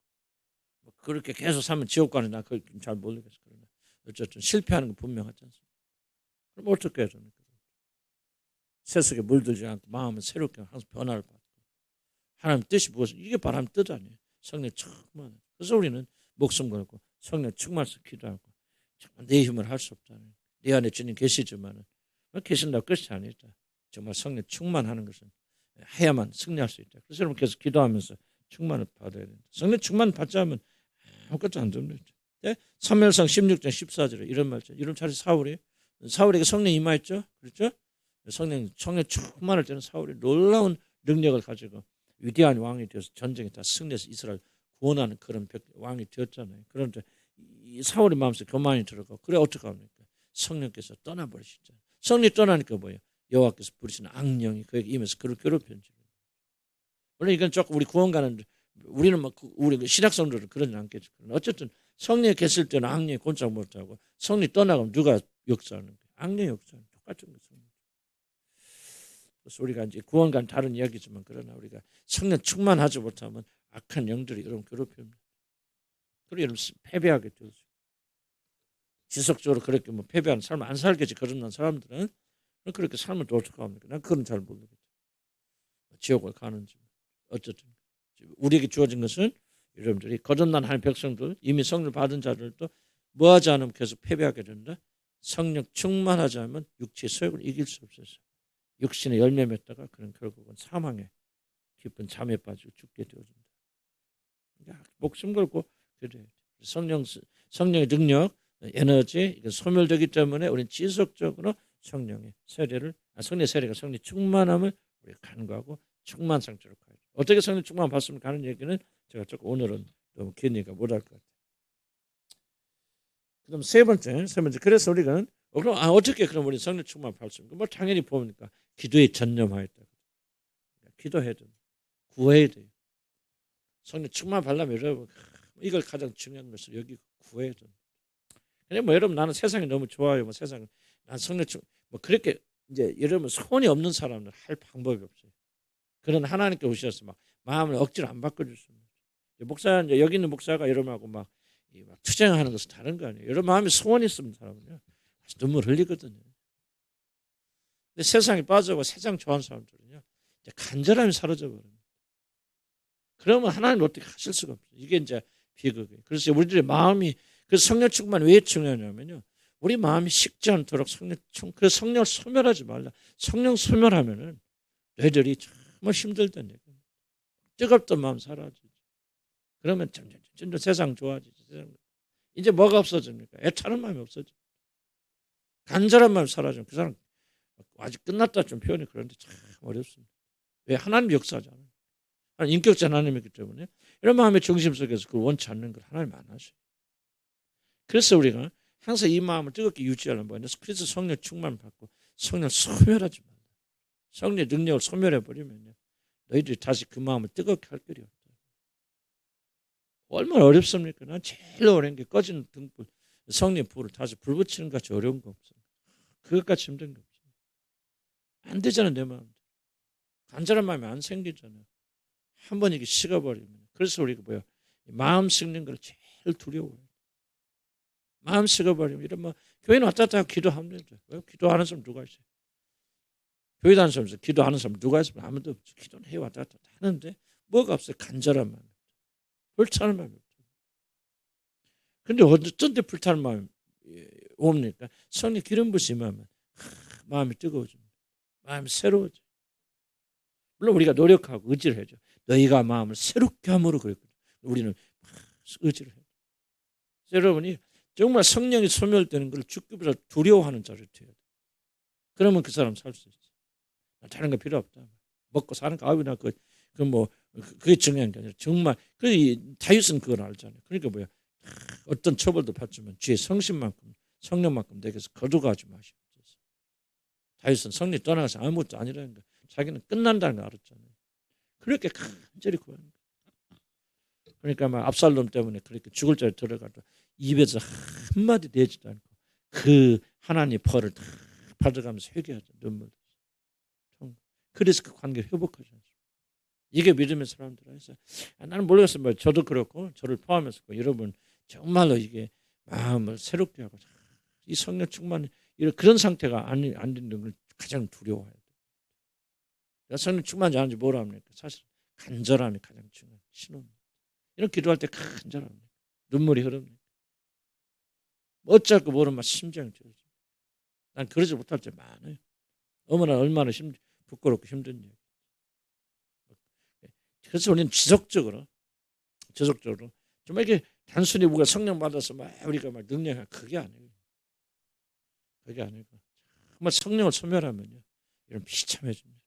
그렇게 계속 살면 지옥 가는 나 그걸 잘 모르겠어. 그러나 어쨌든 실패하는 건 분명하지 않습니까? 그럼 어떻게 해야 됩니까? 세속에 물들지 않고 마음은 새롭게 항상 변화를 받고 하나님 뜻이 무엇이 이게 바로 하나님 뜻 아니에요. 성령 충만. 그래서 우리는 목숨 걸고 성령 충만해서 기도하고 정말 내 힘을 할 수 없다는 내 안에 주님 계시지만은 계신다고 끝이 아니다. 정말 성령 충만하는 것은 해야만 승리할 수 있다. 그래서 여러분 계속 기도하면서 충만을 받아야 된다. 성령 충만 받자 하면 아무것도 안 됩니다. 네? 사무엘상 16장 14절에 이런 말이죠. 이름 차례 사울에게 성령 임하였죠. 그렇죠? 성령 충만할 때는 사울이 놀라운 능력을 가지고 위대한 왕이 되어서 전쟁에 다 승리해서 이스라엘 구원하는 그런 왕이 되었잖아요. 그런데 이 사울의 마음속에 교만이 들어가고 그래 어떻게 합니까? 성령께서 떠나버리시죠. 성령이 떠나니까 뭐예요? 여호와께서 부르시는 악령이 그에게 임해서 그를 괴롭혔죠. 물론 이건 조금 우리 구원 가는 우리는 막 우리 신약 성도들은 그러지 않겠죠. 어쨌든 성령이 계실 때는 악령이 꼼짝 못하고 성령이 떠나가면 누가 역사하는 거예요? 악령이 역사하는 똑같은 거죠. 그래서 우리가 이제 구원과는 다른 이야기지만 그러나 우리가 성령 충만하지 못하면 악한 영들이 여러분 괴롭힙니다. 그리고 여러분 패배하게 되죠. 지속적으로 그렇게 뭐 패배하는 삶을 안 살겠지. 거듭난 사람들은 그렇게 삶을 또 어떻게 합니까? 난 그건 잘 모르겠죠. 지옥을 가는지 어쨌든 우리에게 주어진 것은 여러분들이 거듭난 하나님의 백성들 이미 성령 받은 자들도 뭐하지 않으면 계속 패배하게 된다. 성령 충만하지 않으면 육체의 소욕을 이길 수 없어서 육신의 열매 맺다가 그런 결국은 사망에 깊은 잠에 빠지고 죽게 되어진다. 그러니까 목숨 걸고 그래야 돼. 성령의 능력, 에너지 이거 소멸되기 때문에 우리는 지속적으로 성령의 세례가 성령 충만함을 우리가 간구하고 충만 상태로 가야 돼. 어떻게 성령 충만 받으면 가는 얘기는 제가 조금 오늘은 너무 기니까 못할 것 같아요. 그다음 세 번째 그래서 우리가 그럼 어떻게 그럼 우리 성령 충만 받습니까? 뭐 당연히 보니까 기도에 전념하였다. 기도해야 돼. 구해야 돼요. 성령 충만 받으려면 여러분 이걸 가장 중요한 것을 여기 구해야 돼. 그냥 뭐 여러분 나는 세상이 너무 좋아요. 뭐 세상 난 성령 뭐 그렇게 이제 여러분 소원이 없는 사람은 할 방법이 없어요. 그런 하나님께 오셔서 막 마음을 억지로 안 바꿔주십니다. 목사 이제 여기 있는 목사가 여러분하고 막 투쟁하는 것은 다른 거 아니에요. 여러분 마음에 소원이 있으면 사람은요 눈물 흘리거든요. 근데 세상에 빠져고 세상 좋아하는 사람들은요, 이제 간절함이 사라져 버립니다. 그러면 하나님 어떻게 하실 수가 없어요. 이게 이제 비극이에요. 그래서 우리들의 마음이, 그 성령 충만 왜 중요하냐면요, 우리 마음이 식지 않도록 그 성령을 소멸하지 말라. 성령 소멸하면은 너희들이 정말 힘들다는 얘기예요. 뜨겁던 마음 사라지죠. 그러면 점점 세상 좋아지죠. 이제 뭐가 없어집니까? 애타는 마음이 없어져. 간절한 마음이 사라지면 그 사람 아직 끝났다 좀 표현이 그런데 참 어렵습니다. 왜? 하나님 역사잖아요. 인격자 하나님이기 때문에 이런 마음의 중심 속에서 그걸 원치 않는 걸 하나님 안 하셔요. 그래서 우리가 항상 이 마음을 뜨겁게 유지하는 거예요. 그래서 성령 충만 받고 성령 소멸하지 말라. 성령의 능력을 소멸해버리면요, 너희들이 다시 그 마음을 뜨겁게 할 길이 없다. 얼마나 어렵습니까? 난 제일 어려운 게 꺼지는 등불, 성령의 불을 다시 불 붙이는 것 같이 어려운 거 없어요. 그것까지 힘든 거 없어요. 안 되잖아요, 내 마음. 간절한 마음이 안 생기잖아요. 한번 이게 식어버리면. 그래서 우리가 뭐야, 마음 식는 걸 제일 두려워해요. 마음 식어버리면 이런 뭐 교회는 왔다 갔다 기도하면 되죠. 기도하는 사람 누가 있어요? 교회 다니는 사람에서 기도하는 사람 누가 있으면 아무도 없죠. 기도는 해 왔다 갔다 하는데 뭐가 없어요? 간절한 마음, 불타는 마음이 없죠. 근데 어떤 때 불타는 마음이 옵니까? 성령 기름 부심하면 마음이 뜨거워집니다. 마음이 새로워져. 물론 우리가 노력하고 의지를 해죠. 너희가 마음을 새롭게 함으로 그랬거든요. 우리는 의지를 해요. 여러분이 정말 성령이 소멸되는 걸 죽기보다 두려워하는 자를 돼야 돼. 그러면 그 사람 살 수 있어. 다른 거 필요 없다. 먹고 사는 거 아니나 그게 중요한 게 아니라 정말 다윗은 그걸 알잖아요. 그러니까 뭐야, 어떤 처벌도 받지만 주의 성신만큼 성령만큼 내게서 거두가지 마시옵소서. 다윗은 성령 떠나가서 아무것도 아니라는 거, 자기는 끝난다는 거 알았잖아요. 그렇게 간절히 구하는 거예요. 그러니까 막 압살롬 때문에 그렇게 죽을 자리에 들어가도 입에서 한마디 내지도 않고 그 하나님의 벌을 다 받아가면서 회개하죠. 눈물. 그래서 그 관계를 회복하지 않습니다. 이게 믿음의 사람들 해서 나는 모르겠어요. 뭐 저도 그렇고 저를 포함해서 여러분 정말로 이게 마음을 새롭게 하고 이 성령 충만 이런 그런 상태가 안 되는 걸 가장 두려워해요. 성령 충만이 아닌지 뭐라 합니까? 사실 간절함이 가장 중요한 신호입니다. 이런 기도할 때 간절합니다. 눈물이 흐릅니다. 어쩔 거 모르면 막 심장이 쫄죠. 난 그러지 못할 때 많아요. 어머나 얼마나 부끄럽고 힘든 일. 그래서 우리는 지속적으로 정말 이게 단순히 우리가 성령 받아서 막 우리가 막 능력이 그게 아니에요. 그게 아니고 정말 성령을 소멸하면요, 여러분 비참해집니다.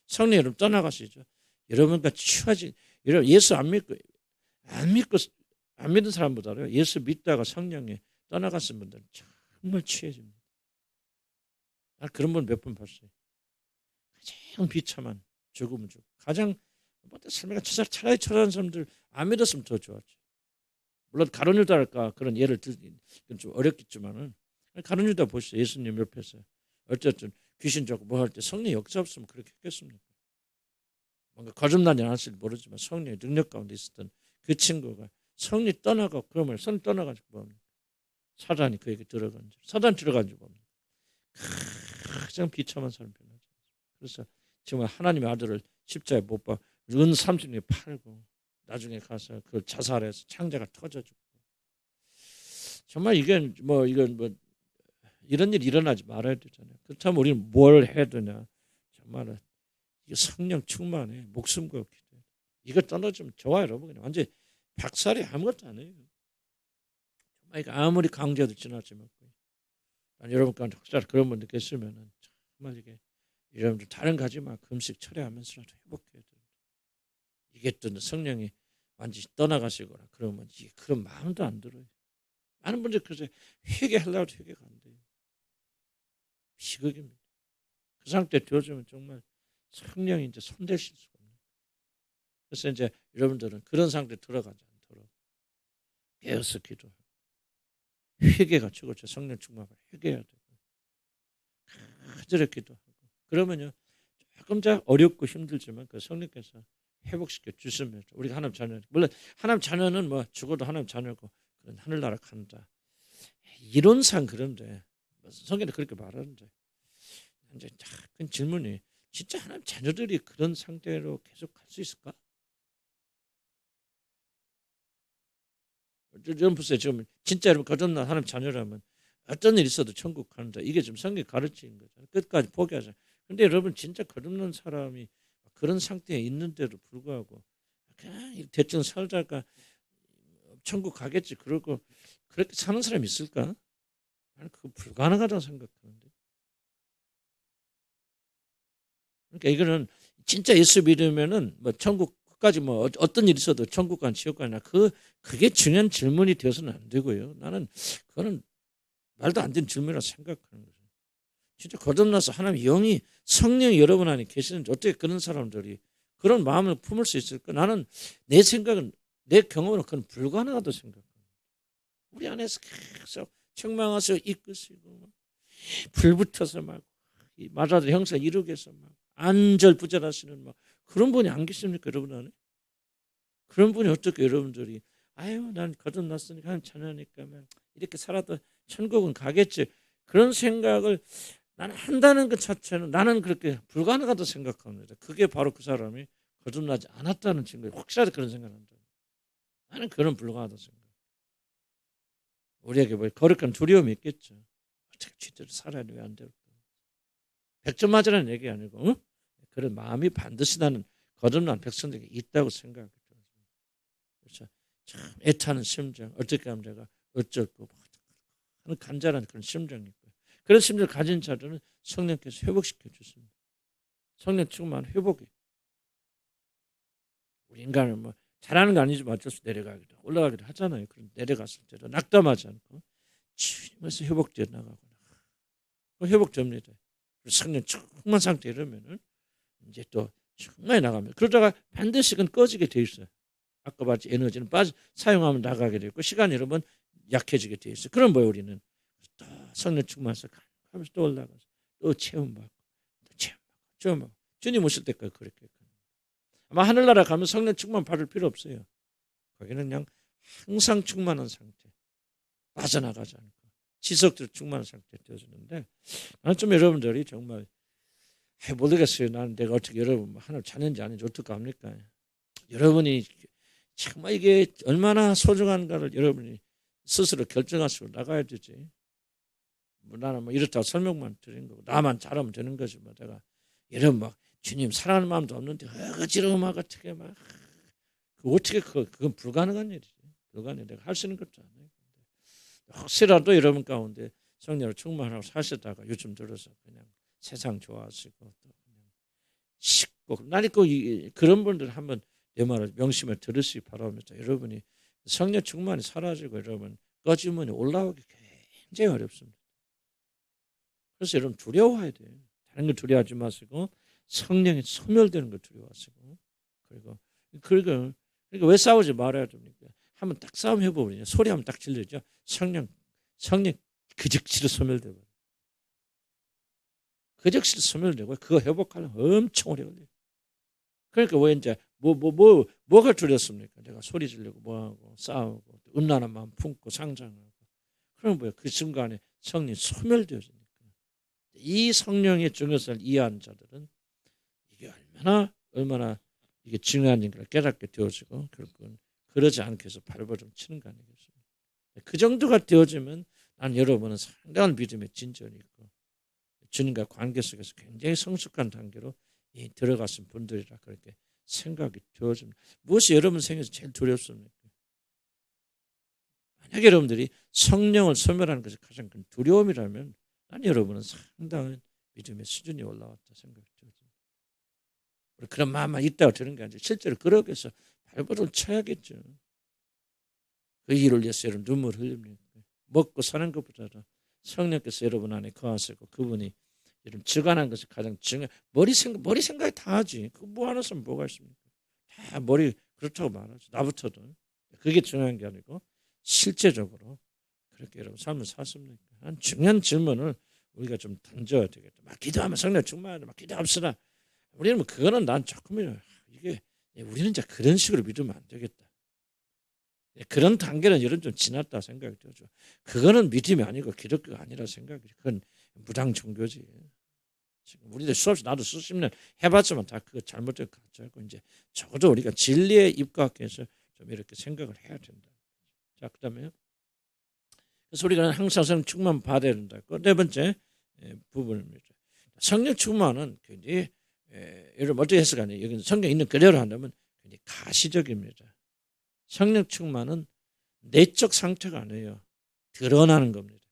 성령 여러분 떠나가시죠. 여러분과 취하지. 여러분 예수 안 믿는 사람보다요, 예수 믿다가 성령에 떠나갔은 분들은 정말 취해집니다. 나 그런 분 몇 번 봤어요. 가장 비참한 죽음을 주고 가장 삶에 차라리 처한 사람들 안 믿었으면 더 좋았죠. 물론 가룟 유다랄까 그런 예를 들긴 좀 어렵겠지만은 가룟 유다 보시죠. 예수님 옆에서 어쨌든 귀신 잡고 뭐 할 때 성령 역사 없으면 그렇게 했겠습니까? 뭔가 거듭나지 않았을지 모르지만 성령의 능력 가운데 있었던 그 친구가 성령이 떠나가 그러면 성령 떠나가지고 뭡니까? 사단이 그에게 들어간 줄, 사단 들어간 줄 봅니다. 가장 비참한 사람 변하죠. 그래서 정말 하나님의 아들을 십자가에 못 박아 은 30년 팔고 나중에 가서 그걸 자살해서 창자가 터져 죽고 정말 이건 이런 일이 일어나지 말아야 되잖아요. 그렇다면 우리는 뭘 해야 되냐? 정말 이게 성령 충만해 목숨 걸기 돼. 이거 떨어지면 좋아요, 여러분. 그냥 완전 박살이 아무것도 안 해요. 정말 이거 아무리 강조해도 지나치면 여러분과 혹시 그런 분 느꼈으면은 정말 이게 여러분들 다른 가지만 금식 철회하면서라도 회복해야 돼요. 이게 또 성령이 완전히 떠나가시거나 그러면 이게 그런 마음도 안 들어요. 많은 분들이 그래서 회개하려고 회개가 안 돼요. 비극입니다. 그 상태 되어주면 정말 성령이 이제 손대실 수가 없는. 그래서 이제 여러분들은 그런 상태에 들어가지 않도록 깨어서 기도하고 회개가 최고죠. 성령 충만을 회개해야 되고 간절히 기도하고 그러면요 조금 더 어렵고 힘들지만 그 성령께서 회복시켜 주시면 우리가 하나님 자녀 물론 하나님 자녀는 뭐 죽어도 하나님 자녀고 그런 하늘나라 간다. 이론상 그런데 성경에 그렇게 말하는데 이제 큰 질문이 진짜 하나님 자녀들이 그런 상태로 계속 갈 수 있을까? 여러분 보세요. 지금 진짜 여러분 거듭난 하나님 자녀라면 어떤 일이 있어도 천국 간다. 이게 지금 성경이 가르치는 거잖아요. 끝까지 포기하자. 근데 여러분 진짜 거듭난 사람이 그런 상태에 있는데도 불구하고 그냥 대충 살다가 천국 가겠지. 그러고 그렇게 사는 사람이 있을까? 나는 그거 불가능하다고 생각하는데. 그러니까 이거는 진짜 예수 믿으면은 뭐 천국까지 뭐 어떤 일이 있어도 천국 간 지옥 가나 그게 중요한 질문이 되어서는 안 되고요. 나는 그거는 말도 안 되는 질문이라고 생각하는 거죠. 진짜 거듭나서 하나님 영이 성령이 여러분 안에 계시는지 어떻게 그런 사람들이 그런 마음을 품을 수 있을까? 나는 내 생각은 내 경험으로 그건 불가능하다고 생각합니다. 우리 안에서 계속 책망하셔 이끄시고 불 붙어서 막 맞아도 형사 이루게 해서 막 안절부절하시는 막 그런 분이 안 계십니까 여러분 안에? 그런 분이 어떻게 여러분들이 아유 난 거듭났으니까 하나님 자녀니까 이렇게 살아도 천국은 가겠지 그런 생각을 나는 한다는 것 자체는 나는 그렇게 불가능하다고 생각합니다. 그게 바로 그 사람이 거듭나지 않았다는 증거예요. 혹시라도 그런 생각한다. 나는 그런 불가능하다고 생각해요. 우리에게 뭐 거룩한 두려움이 있겠죠. 어떻게 제대로 살아야 왜 안 될까? 100점 맞으라는 얘기 아니고 그런 마음이 반드시 나는 거듭난 백성들에게 있다고 생각해요. 그렇죠. 참 애타는 심정 어떻게 하면 내가 어쩌고 하는 간절한 그런 심정이 있고요. 그런 심정을 가진 자들은 성령께서 회복시켜 주십니다. 성령 충만 회복이. 우리 인간은 뭐 잘하는 거 아니지만 어쩔 수 내려가기도 올라가기도 하잖아요. 그런 내려갔을 때도 낙담하지 않고 주님에서 회복되어 나가고 회복됩니다. 성령 충만 상태 이러면은 이제 또 충만히 나가면 그러다가 반드시 그건 꺼지게 돼 있어요. 아까 봤지 에너지는 사용하면 나가게 되고 시간이 여러분 약해지게 돼 있어요. 그럼 뭐예요 우리는 또 성령 충만해서 하면서 또 올라가서 또 체험받고 또 체험받고 주님 오실 때까지 그렇게 아마 하늘나라 가면 성령 충만 받을 필요 없어요. 거기는 그냥 항상 충만한 상태 빠져나가지 않고 지속적으로 충만한 상태 되어지는데 나는 좀 여러분들이 정말 모르겠어요. 나는 내가 어떻게 여러분 하늘 자는지 아닌지 어떻게 합니까? 여러분이 정말 이게 얼마나 소중한가를 여러분이 스스로 결정하시고 나가야 되지. 뭐 나는 뭐 이렇다고 설명만 드린 거고 나만 잘하면 되는 거지 뭐 내가 여러분 막 주님 사랑하는 마음도 없는데 어지러움하고 어떻게 막 어떻게 그건 불가능한 일이지. 불가능해. 내가 할 수 있는 것도 아니에요. 혹시라도 여러분 가운데 성령으로 충만하고 사시다가 요즘 들어서 그냥 세상 좋아하시고 또 그냥 쉽고 나는 꼭 그런 분들 한번 내 말을 명심해 들으시기 바랍니다. 여러분이 성령 충만이 사라지고 여러분 꺼지면 올라오기 굉장히 어렵습니다. 그래서 여러분 두려워해야 돼요. 다른 거 두려워하지 마시고 성령이 소멸되는 거 두려워하시고 그리고 왜 싸우지 말아야 됩니까? 한번 딱 싸움 해보면 소리 한번 딱 질르죠. 성령 그 즉시로 소멸되고 그 즉시로 소멸되고 그거 회복하려면 엄청 오래 걸려요. 그러니까 왜 이제 뭐가 두렵습니까? 내가 소리 지르고 뭐하고 싸우고 음란한 마음 품고 상장하고 그럼 뭐야? 그 순간에 성령이 소멸되어지니까 이 성령의 중요성을 이해하는 자들은 이게 얼마나 이게 중요한 인가를 깨닫게 되어지고 결국은 그러지 않게 해서 발버둥 치는 거 아니겠습니까? 그 정도가 되어지면 난 여러분은 상당한 믿음의 진전이 있고 주님과 관계 속에서 굉장히 성숙한 단계로 들어가신 분들이라 그렇게 생각이 되어집니다. 무엇이 여러분 생에서 제일 두렵습니까? 만약에 여러분들이 성령을 소멸하는 것이 가장 큰 두려움이라면 난 여러분은 상당한 믿음의 수준이 올라왔다 생각이 들어집니다. 그런 마음만 있다고 들은 게 아니라 실제로 그러기 위해서 발버둥 쳐야겠죠. 그 일을 위해서 여러분 눈물 흘립니다. 먹고 사는 것보다도 성령께서 여러분 안에 거하시고 그분이 여러분 주관한 것이 가장 중요해. 머리 생각이 다 하지. 그 뭐 하는 사람 뭐가 있습니까? 다 머리 그렇다고 말하지. 나부터도. 그게 중요한 게 아니고 실제적으로 그렇게 여러분 삶을 사십니까? 한 중요한 질문을 우리가 좀 던져야 되겠다. 막 기도하면 성령 충만하다. 막 기도합시다. 우리는 뭐 그거는 난 조금이나 이게 우리는 이제 그런 식으로 믿으면 안 되겠다. 그런 단계는 이런 좀 지났다 생각이 들죠. 그거는 믿음이 아니고 기독교가 아니라 생각이. 그건 무당 종교지. 지금 우리들 수없이 나도 수십 년 해봤지만 다 그거 잘못된 거 같고 이제 적어도 우리가 진리에 입각해서 좀 이렇게 생각을 해야 된다. 자, 그다음에 그래서 우리가 항상 성령 충만 받아야 된다. 네 번째 부분입니다. 성령 충만은 굉장히 여러분 어떻게 해석하냐? 여기는 성경 있는 그대로 한다면 굉장히 가시적입니다. 성령 충만은 내적 상태가 아니에요. 드러나는 겁니다.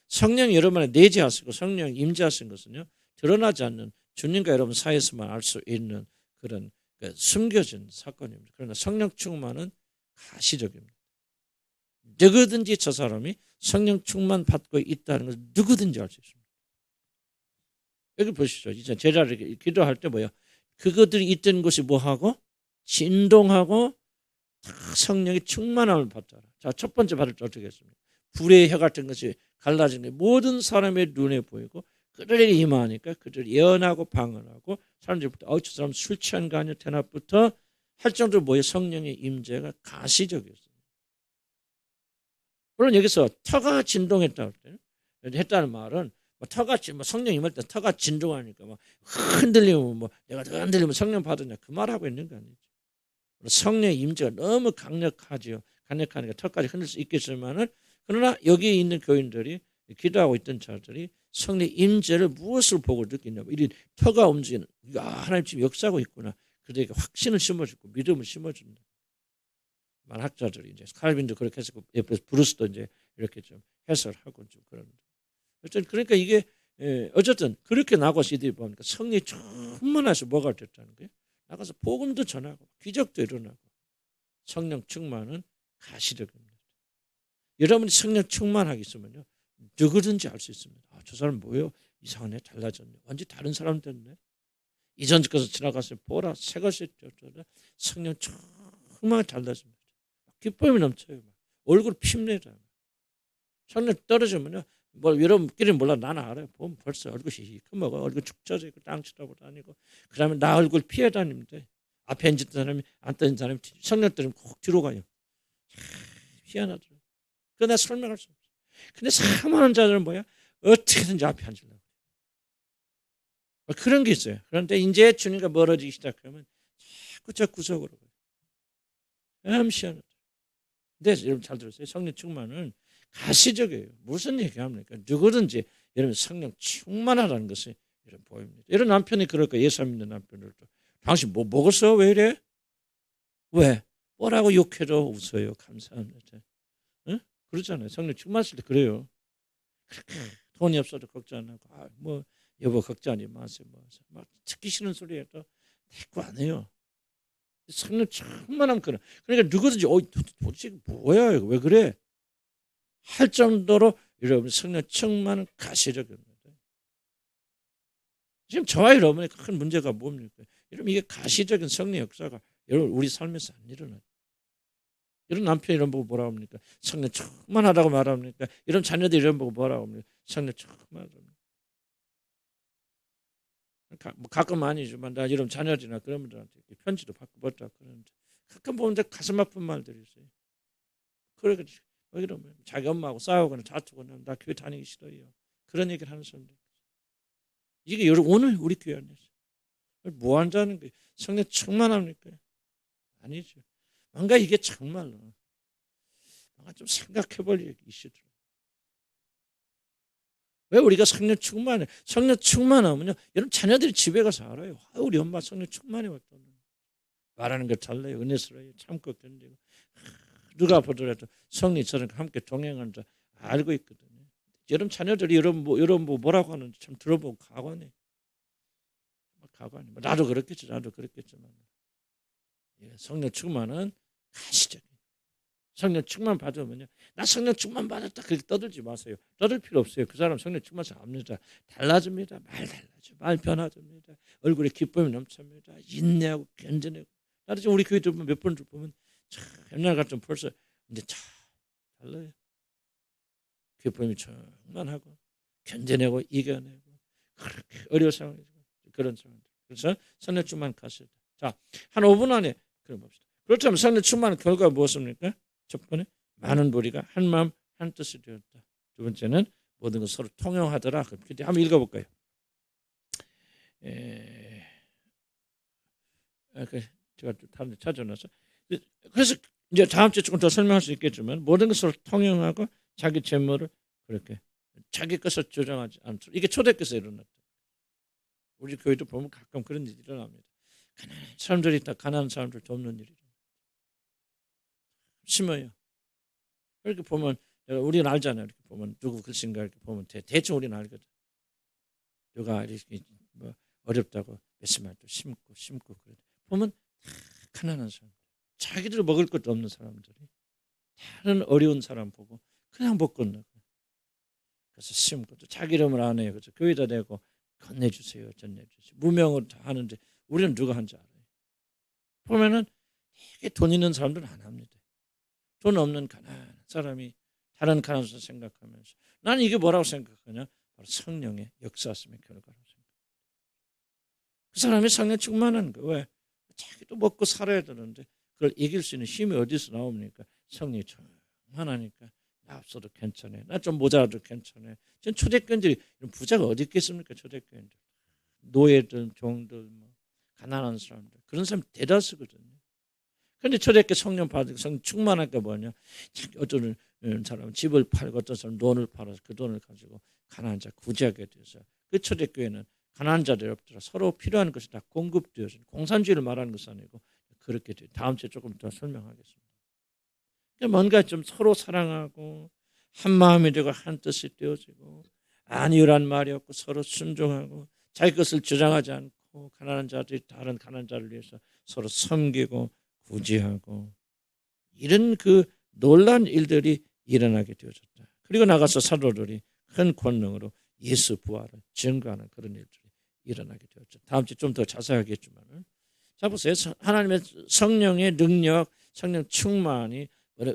성령 여러분에 내재하시고 성령 임재하신 것은요 드러나지 않는 주님과 여러분 사이에서만 알 수 있는 그런 숨겨진 사건입니다. 그러나 성령 충만은 가시적입니다. 누구든지 저 사람이 성령 충만 받고 있다는 것을 누구든지 알 수 있습니다. 여기 보시죠. 이제 제자를 기도할 때 뭐야? 그것들이 있던 곳이 뭐하고? 진동하고 성령의 충만함을 받더라. 자, 첫 번째 받을 때 어떻게 했습니까? 불의 혀 같은 것이 갈라진 게 모든 사람의 눈에 보이고 그들에게 임하니까 그들이 예언하고 방언하고 사람들부터 저 사람 술 취한 거 아니야? 대낮부터 할 정도로 뭐예요? 성령의 임재가 가시적이었어요. 물론 여기서 터가 진동했다고 했다는 말은 터가 성령 임할 때 터가 진동하니까 막 흔들리면 내가 더 흔들리면 성령 받으냐 그 말하고 있는 거 아니죠. 성령의 임재가 너무 강력하지요. 강력하니까 턱까지 흔들 수 있겠지만은 그러나 여기에 있는 교인들이 기도하고 있던 자들이 성령의 임재를 무엇을 보고 느끼냐면 이 터가 움직이는 하나님 지금 역사하고 있구나. 그들에게 확신을 심어주고 믿음을 심어준다. 만학자들이 이제 칼빈도 그렇게 했었고 옆에서 브루스도 이제 이렇게 좀 해설하고 좀 그런. 그러니까 이게 어쨌든 그렇게 나가서 이들이 보니까 성령이 충만해서 뭐가 됐다는 거예요. 나가서 복음도 전하고 기적도 일어나고 성령 충만은 가시적입니다. 여러분이 성령 충만하게 있으면요 누구든지 알 수 있습니다. 저 사람 뭐예요? 이상하네, 달라졌네, 완전 다른 사람 됐네. 이전 것을 지나갔으면 보라 새 것이 되었다. 성령 충만하게 달라집니다. 기쁨이 넘쳐요. 얼굴 핍니다. 성령 떨어지면요 여러분끼리 몰라 나는 알아요. 보면 벌써 얼굴이 시커멓고 얼굴 축 처져 있고 땅 쳐다보고 다니고 그다음에 나 얼굴 피해 다닙니다. 앞에 앉은 사람이 앉던 사람이 성령 떨어지면 콕 뒤로 가요. 희한하더라고요. 그거 내가 설명할 수 없어요. 근데 사모하는 자들은 뭐야? 어떻게든지 앞에 앉으려고. 그런 게 있어요. 그런데 이제 주님과 멀어지기 시작하면 자꾸 저 구석으로 가요. 참 희한하다. 근데 여러분 잘 들었어요. 성령 충만은 가시적이에요. 무슨 얘기합니까? 누구든지 여러분 성령 충만하다는 것이 여러분 보입니다. 이런 남편이 그럴 거예요. 예수 믿는 남편들도 당신 뭐 먹었어? 왜 이래? 왜? 뭐라고 욕해도 웃어요. 감사합니다. 응? 그러잖아요. 성령 충만했을 때 그래요. 돈이 없어도 걱정 안 하고 뭐 여보 걱정하지 마세요. 막 듣기 싫은 소리 해도 대꾸 안 해요. 성령 충만하면 그래. 그러니까 누구든지 도대체 뭐야 이거 왜 그래? 할 정도로 여러분 성령 충만은 가시적입니다. 지금 저와 여러분의 큰 문제가 뭡니까? 여러분 이게 가시적인 성령 역사가 여러분 우리 삶에서 안 일어나요. 이런 남편이 이런 보고 뭐라고 합니까? 성령 충만하다고 말합니까? 이런 자녀들이 이런 보고 뭐라고 합니까? 성령 충만하다고. 가끔 아니지만 나 이런 자녀들이나 그런 분들한테 편지도 받고 받다 그러는데 가끔 보면 가슴 아픈 말들이 있어요. 그러게 뭐 이러면 자기 엄마하고 싸우거나 다투거나 나 교회 다니기 싫어요. 그런 얘기를 하는 사람들. 이게 여러분 오늘 우리 교회 안에서 뭐 한다는 게 성령 충만합니까? 아니죠. 뭔가 이게 정말로 뭔가 좀 생각해볼 일이 있으더라고요. 왜 우리가 성령 충만해? 성령 충만하면요. 여러분 자녀들이 집에 가서 알아요. 우리 엄마 성령 충만해 왔다. 말하는 거 달라요. 은혜스러워요. 참고 견디고. 누가 보더라도 성령이 저랑 함께 동행하는 자 알고 있거든요. 여러분 자녀들이 여러분 뭐라고 하는지 참 들어보고 가관해. 나도 그렇겠지. 나도 그렇겠지만. 성령 충만은 가시적인. 성령 충만 받으면요. 나 성령 충만 받았다. 그렇게 떠들지 마세요. 떠들 필요 없어요. 그 사람 성령 충만해서 압니다. 달라집니다. 말 달라져. 말 변화집니다. 얼굴에 기쁨이 넘칩니다. 인내하고 견뎌내고. 나도 지금 우리 교회들 몇 번 보면 참 옛날 같으면 벌써 이제 참 달라요. 기쁨이 충만하고 견뎌내고 이겨내고 그렇게 어려운 상황이죠. 그런 상황들. 그래서 성령 충만 가시다. 자, 한 5분 안에 그럼 봅시다. 그렇다면 성령 충만한 결과가 무엇입니까? 첫 번째, 많은 무리가 한 마음 한 뜻이 되었다. 두 번째는 모든 것 서로 통용하더라. 근데 한번 읽어볼까요? 제가 다른 데 찾아놔서. 그래서 이제 다음 주에 조금 더 설명할 수 있겠지만 모든 것을 통용하고 자기 재물을 그렇게 자기 것을 주장하지 않도록. 이게 초대교회에서 일어났다. 우리 교회도 보면 가끔 그런 일이 일어납니다. 가난한 사람들이 다 가난한 사람들 돕는 일이 심해요. 이렇게 보면 우리는 알잖아요. 이렇게 보면 누구 글씨인가 이렇게 보면 대충 우리는 알거든. 누가 이렇게 뭐 어렵다고 몇십만 또 심고 그래. 보면 다 가난한 사람, 자기들 먹을 것도 없는 사람들이 다른 어려운 사람 보고 그냥 못 건너고 그래서 심고 또 자기 이름을 안 해요. 그래서 교회에다 내고 건네주세요, 전해주세요. 무명으로 다 하는데 우리는 누가 한지 알아요. 보면은 되게 돈 있는 사람들은 안 합니다. 돈 없는 가난한 사람이 다른 가난한 사람 생각하면서 나는 이게 뭐라고 생각하냐? 바로 성령의 역사였음의 결과라고 생각합니다. 그 사람이 성령 충만한 거. 왜? 자기도 먹고 살아야 되는데 그걸 이길 수 있는 힘이 어디서 나옵니까? 성령이 충만하니까 나 없어도 괜찮아. 나 좀 모자라도 괜찮아. 전 초대교인들이 부자가 어디 있겠습니까? 초대교인들. 노예들, 종들, 뭐 가난한 사람들. 그런 사람 대다수거든요. 그런데 초대교회 성령 받은 성령 충만하니까 뭐냐? 어떤 사람은 집을 팔고 어떤 사람은 돈을 팔아서 그 돈을 가지고 가난한 자 구제하게 돼서 그 초대교회는 가난한 자들이 없더라. 서로 필요한 것이 다 공급되어서 공산주의를 말하는 것은 아니고 그렇게 돼요. 다음 주에 조금 더 설명하겠습니다. 뭔가 좀 서로 사랑하고 한 마음이 되고 한 뜻이 되어지고 아니란 말이 없고 서로 순종하고 자기 것을 주장하지 않고 가난한 자들이 다른 가난한 자를 위해서 서로 섬기고 구제하고 이런 그 놀라운 일들이 일어나게 되어졌다. 그리고 나가서 사도들이 큰 권능으로 예수 부활을 증거하는 그런 일들이 일어나게 되었죠. 다음 주에 좀 더 자세하겠지만 자 보세요. 하나님의 성령의 능력, 성령 충만이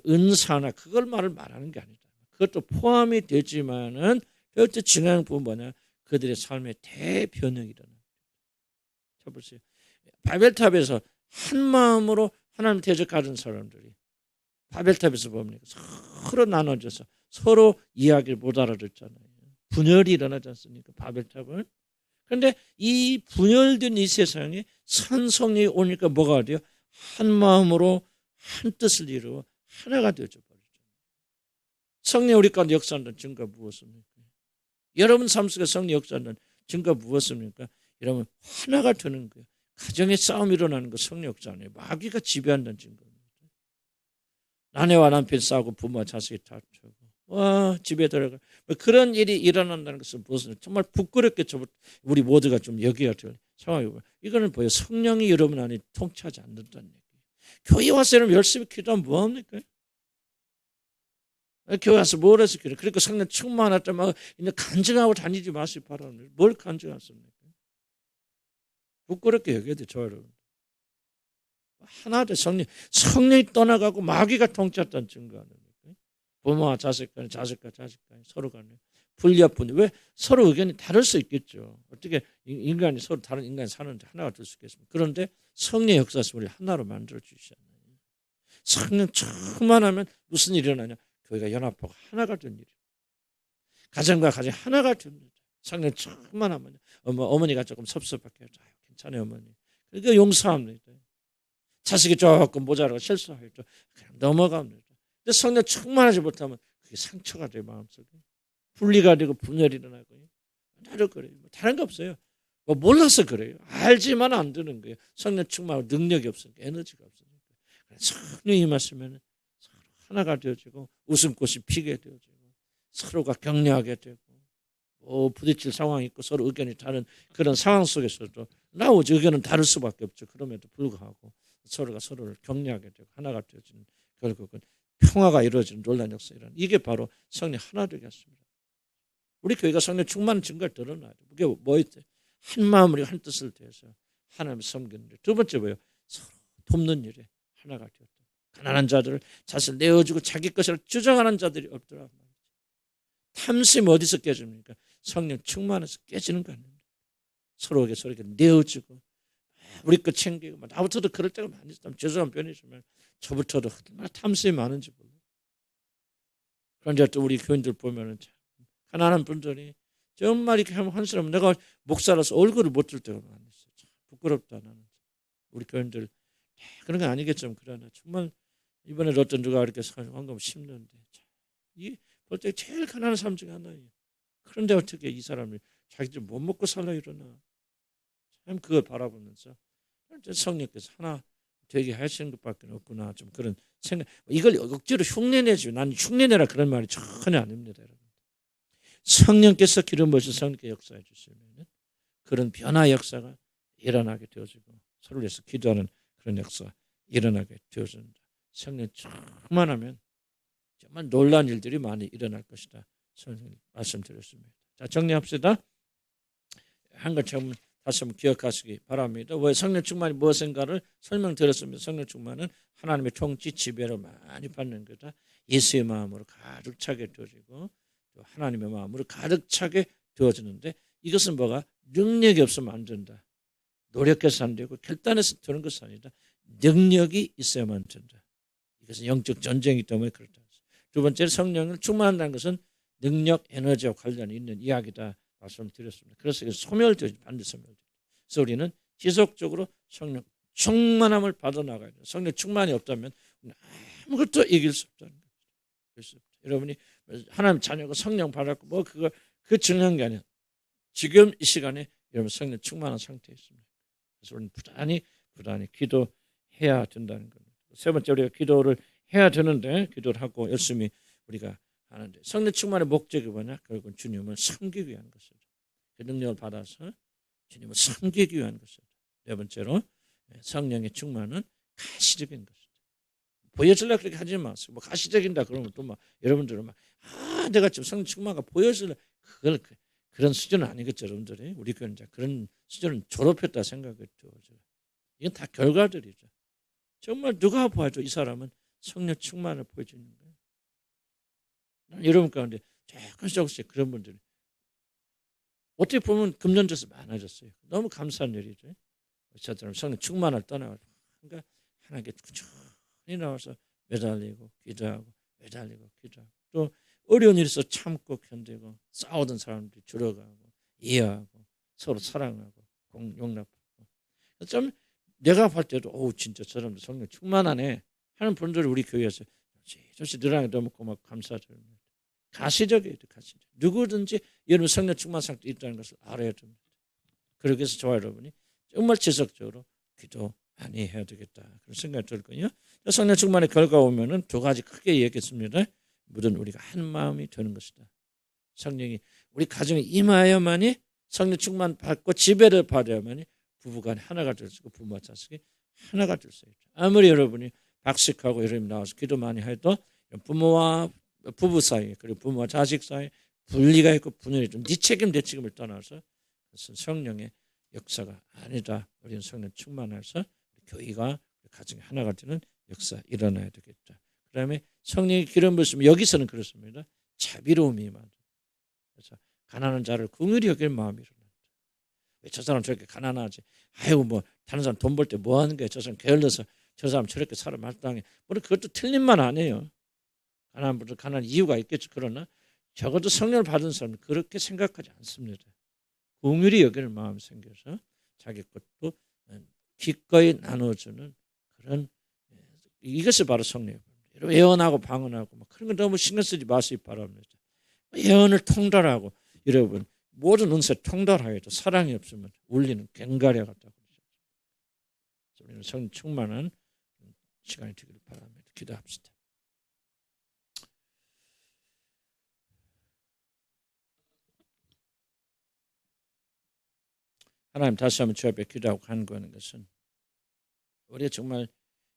은사나 그걸 말하는 게 아니다. 그것도 포함이 되지만은 별도 중요한 부분 뭐냐? 그들의 삶의 대변형이 일어나요. 자 보세요. 바벨탑에서 한 마음으로 하나님 대적하는 사람들이 바벨탑에서 뭡니까? 서로 나눠져서 서로 이야기를 못 알아듣잖아요. 분열이 일어나지 않습니까? 바벨탑은. 그런데 이 분열된 이 세상에 산성이 오니까 뭐가 돼요? 한 마음으로 한 뜻을 이루어 하나가 되어져 버리죠. 성령 우리 가운데 역사하는 증거 무엇입니까? 여러분 삶 속에 성령 역사하는 증거 무엇입니까? 여러분 하나가 되는 거예요. 가정의 싸움이 일어나는 거 성령 역사 아니에요. 마귀가 지배한다는 증거입니다. 아내와 남편 싸우고 부모와 자식이 다투고 집에 들어가 그런 일이 일어난다는 것은 무엇은 정말 부끄럽게 우리 모두가 좀 여겨야 될 상황이고 이거는 뭐예요? 성령이 여러분 안에 통치하지 않는다는 얘기예요. 교회 와서 여러분 열심히 기도하면 뭐합니까? 교회 와서 뭘 해서 기도해요? 그러니까 성령 충만할 때 막 간증하고 다니지 마시기 바랍니다. 뭘 간증하십니까? 부끄럽게 여겨야 돼요. 저 여러분. 하나 돼 성령이 떠나가고 마귀가 통치했다는 증거하는 거예요. 부모와 자식 간에 자식과 자식 간에 서로 간에 분리분리. 왜? 서로 의견이 다를 수 있겠죠. 어떻게 인간이 서로 다른 인간이 사는데 하나가 될 수 있겠습니까? 그런데 성령의 역사에서 우리 하나로 만들어 주시잖아요. 성령 충만하면 무슨 일이 일어나냐? 교회가 연합하고 하나가 된 일이에요. 가정과 가정 하나가 됩니다. 성령 충만하면 어머니가 조금 섭섭하게 하죠. 괜찮아요 어머니. 그러니까 용서합니다. 자식이 조금 모자라고 실수하죠. 그냥 넘어갑니다. 근데 성령 충만하지 못하면 그게 상처가 돼요. 마음속에. 분리가 되고 분열이 일어나고요. 나도 그래요. 다른 거 없어요. 몰라서 그래요. 알지만 안 되는 거예요. 성령 충만하고 능력이 없으니까 에너지가 없으니까. 성령이 임하시면 서로 하나가 되어지고 웃음꽃이 피게 되어지고 서로가 격려하게 되고 부딪힐 상황이 있고 서로 의견이 다른 그런 상황 속에서도 나오죠. 의견은 다를 수밖에 없죠. 그럼에도 불구하고 서로가 서로를 격려하게 되고 하나가 되어지는 결국은 평화가 이루어지는 놀라운 역사이라는 이게 바로 성령 하나 되겠습니다. 우리 교회가 성령 충만한 증거를 드러나야 돼요. 그게 뭐였어요? 한 마음으로 한 뜻을 대해서 하나님을 섬기는 일. 두 번째 뭐예요? 서로 돕는 일에 하나가 되었다. 가난한 자들을 자신을 내어주고 자기 것을 주장하는 자들이 없더라. 탐심이 어디서 깨집니까? 성령 충만해서 깨지는 거 아닙니까? 서로에게 내어주고 우리 거 챙기고 나부터도 그럴 때가 많이 있다면 죄송한 편이지만 저부터도 얼마나 탐심이 많은지 몰라요. 그런데 또 우리 교인들 보면은 참 가난한 분들이 정말 이렇게 하면 한스러우면 내가 목사라서 얼굴을 못 들 때가 많이 있어요. 참 부끄럽다 나는. 우리 교인들 그런 건 아니겠지만 그러나 정말 이번에 어떤 누가 이렇게 헌금 심는데 이 볼 때 제일 가난한 사람 중에 하나예요. 그런데 어떻게 이 사람이 자기들 못 먹고 살라 이러나 참 그걸 바라보면서 성령께서 하나 되게 하시는 것밖에 없구나 좀 그런 생각. 이걸 억지로 흉내내지 난 흉내내라 그런 말이 전혀 아닙니다. 여러분. 성령께서 기름 부으신 성령께 역사해 주시면 그런 변화 역사가 일어나게 되어지고 서로를 위해서 기도하는 그런 역사 일어나게 되어진다. 성령 충만하면 정말 놀라운 일들이 많이 일어날 것이다. 성령 말씀드렸습니다. 자 정리합시다. 한 것처럼 다시 한번 기억하시기 바랍니다. 왜 성령 충만이 무엇인가를 설명드렸습니다. 성령 충만은 하나님의 통치 지배를 많이 받는 거다. 예수의 마음으로 가득 차게 되어지고 또 하나님의 마음으로 가득 차게 되어지는데 이것은 뭐가 능력이 없으면 안 된다. 노력해서 안 되고 결단해서 되는 것이 아니다. 능력이 있어야만 된다. 이것은 영적 전쟁이기 때문에 그렇다. 두 번째로 성령을 충만한다는 것은 능력, 에너지와 관련이 있는 이야기다. 말씀드렸습니다. 그래서 소멸되지 반드시 소멸되죠. 그래서 우리는 지속적으로 성령 충만함을 받아나가야 돼요. 성령 충만이 없다면 아무것도 이길 수 없다는 거죠. 여러분이 하나님 자녀가 성령 받았고 뭐 그 중요한 게 아니야. 지금 이 시간에 여러분 성령 충만한 상태에 있습니다. 그래서 우리는 부단히 기도해야 된다는 겁니다. 세 번째 우리가 기도를 해야 되는데 기도를 하고 열심히 우리가 하는데 성령 충만의 목적이 뭐냐? 결국은 주님을 섬기기 위한 것이죠. 그 능력을 받아서 주님을 섬기기 위한 것이죠. 네 번째로 성령의 충만은 가시적인 것이죠. 보여주려고 그렇게 하지 마세요. 뭐 가시적인다 그러면 또 막 여러분들은 막 내가 지금 성령 충만가 보여주려 그런 수준은 아니겠죠. 여러분들이 우리 교회는 그런 수준은 졸업했다 생각했죠. 이건 다 결과들이죠. 정말 누가 봐도 이 사람은 성령 충만을 보여주는 거예요. 여러분 가운데 조금씩 그런 분들이 어떻게 보면 금전져서 많아졌어요. 너무 감사한 일이죠. 저처럼 성령 충만을 떠나가지고 그러니까 하나님께 꾸준히 나와서 매달리고 기도하고 매달리고 기도하고 또 어려운 일에서 참고 견디고 싸우던 사람들이 줄어가고 이해하고 서로 사랑하고 용납하고 좀 내가 볼 때도 진짜 저 사람들 성령 충만하네 하는 분들이 우리 교회에서 조금씩 늘어나게 너무 고맙고 감사드립니다. 가시적이에요. 가시적. 누구든지 여러분 성령 충만 상태에 있다는 것을 알아야 됩니다. 그러기 위해서 저와 여러분이 정말 지속적으로 기도 많이 해야 되겠다. 그런 생각이 들거든요. 성령 충만의 결과 오면은 두 가지 크게 얘기했습니다. 모든 우리가 한 마음이 되는 것이다. 성령이 우리 가정에 임하여만이 성령 충만 받고 지배를 받아야만이 부부간에 하나가 될 수 있고 부모와 자식이 하나가 될 수 있죠. 아무리 여러분이 박식하고 여러분이 나와서 기도 많이 해도 부모와 부부 사이 그리고 부모와 자식 사이 분리가 있고 분열이 좀 네 책임 내 책임을 떠나서 그것은 성령의 역사가 아니다. 우리는 성령 충만해서 교회가 가정이 하나가 되는 역사 일어나야 되겠다. 그다음에 성령의 기름 부으시면 여기서는 그렇습니다. 자비로움이 임한다. 그래서 가난한 자를 긍휼히 여길 마음이 일어난다. 왜 저 사람 저렇게 가난하지? 아이고 뭐 다른 사람 돈 벌 때 뭐 하는 거야? 저 사람 게을러서 저 사람 저렇게 살아 마땅해. 물론 그것도 틀린 말 아니에요. 가난한 분들 가난한 이유가 있겠죠. 그러나 적어도 성령을 받은 사람은 그렇게 생각하지 않습니다. 긍휼히 여기는 마음이 생겨서 자기 것도 기꺼이 나눠주는 그런 이것이 바로 성령입니다. 예언하고 방언하고 막 그런 거 너무 신경 쓰지 마시기 바랍니다. 예언을 통달하고 여러분 모든 은사 통달하여도 사랑이 없으면 울리는 꽹과리 같다고 그러죠. 우리는 성령 충만한 시간이 되기를 바랍니다. 기도합시다. 하나님 다시 한번 주 앞에 기도하고 간구하는 것은 우리가 정말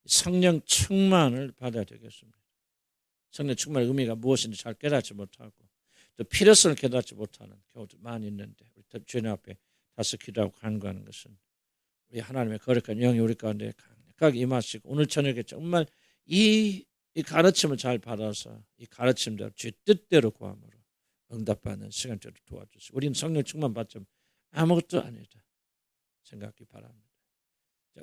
성령 충만을 받아야 되겠습니다. 성령 충만의 의미가 무엇인지 잘 깨닫지 못하고 또 필요성을 깨닫지 못하는 경우도 많이 있는데 우리 주님 앞에 다시 기도하고 간구하는 것은 우리 하나님의 거룩한 영이 우리 가운데 강력하게 임하시고 오늘 저녁에 정말 이 가르침을 잘 받아서 이 가르침대로 주 뜻대로 구함으로 응답받는 시간대로 도와주시고 우리는 성령 충만 받지 아무것도 아니다 생각하기 바랍니다.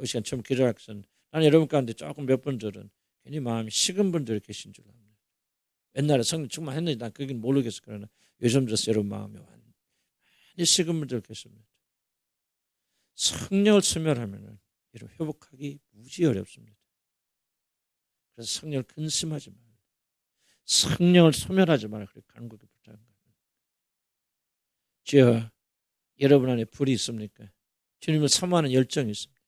이 시간 처음 기도학선 나는 여러분 가운데 조금 몇 분들은 괜히 마음이 식은 분들이 계신 줄 압니다. 옛날에 성령 충만했는지 난 그긴 모르겠어. 그러나 요즘 들어서 여러분 마음이 많이 식은 분들 계십니다. 성령을 소멸하면 여러분 회복하기 무지 어렵습니다. 그래서 성령을 근심하지 말고 성령을 소멸하지 말고 그렇게 간곡히 부탁한 거예요. 주여, 여러분 안에 불이 있습니까? 주님을 사모하는 열정이 있습니까?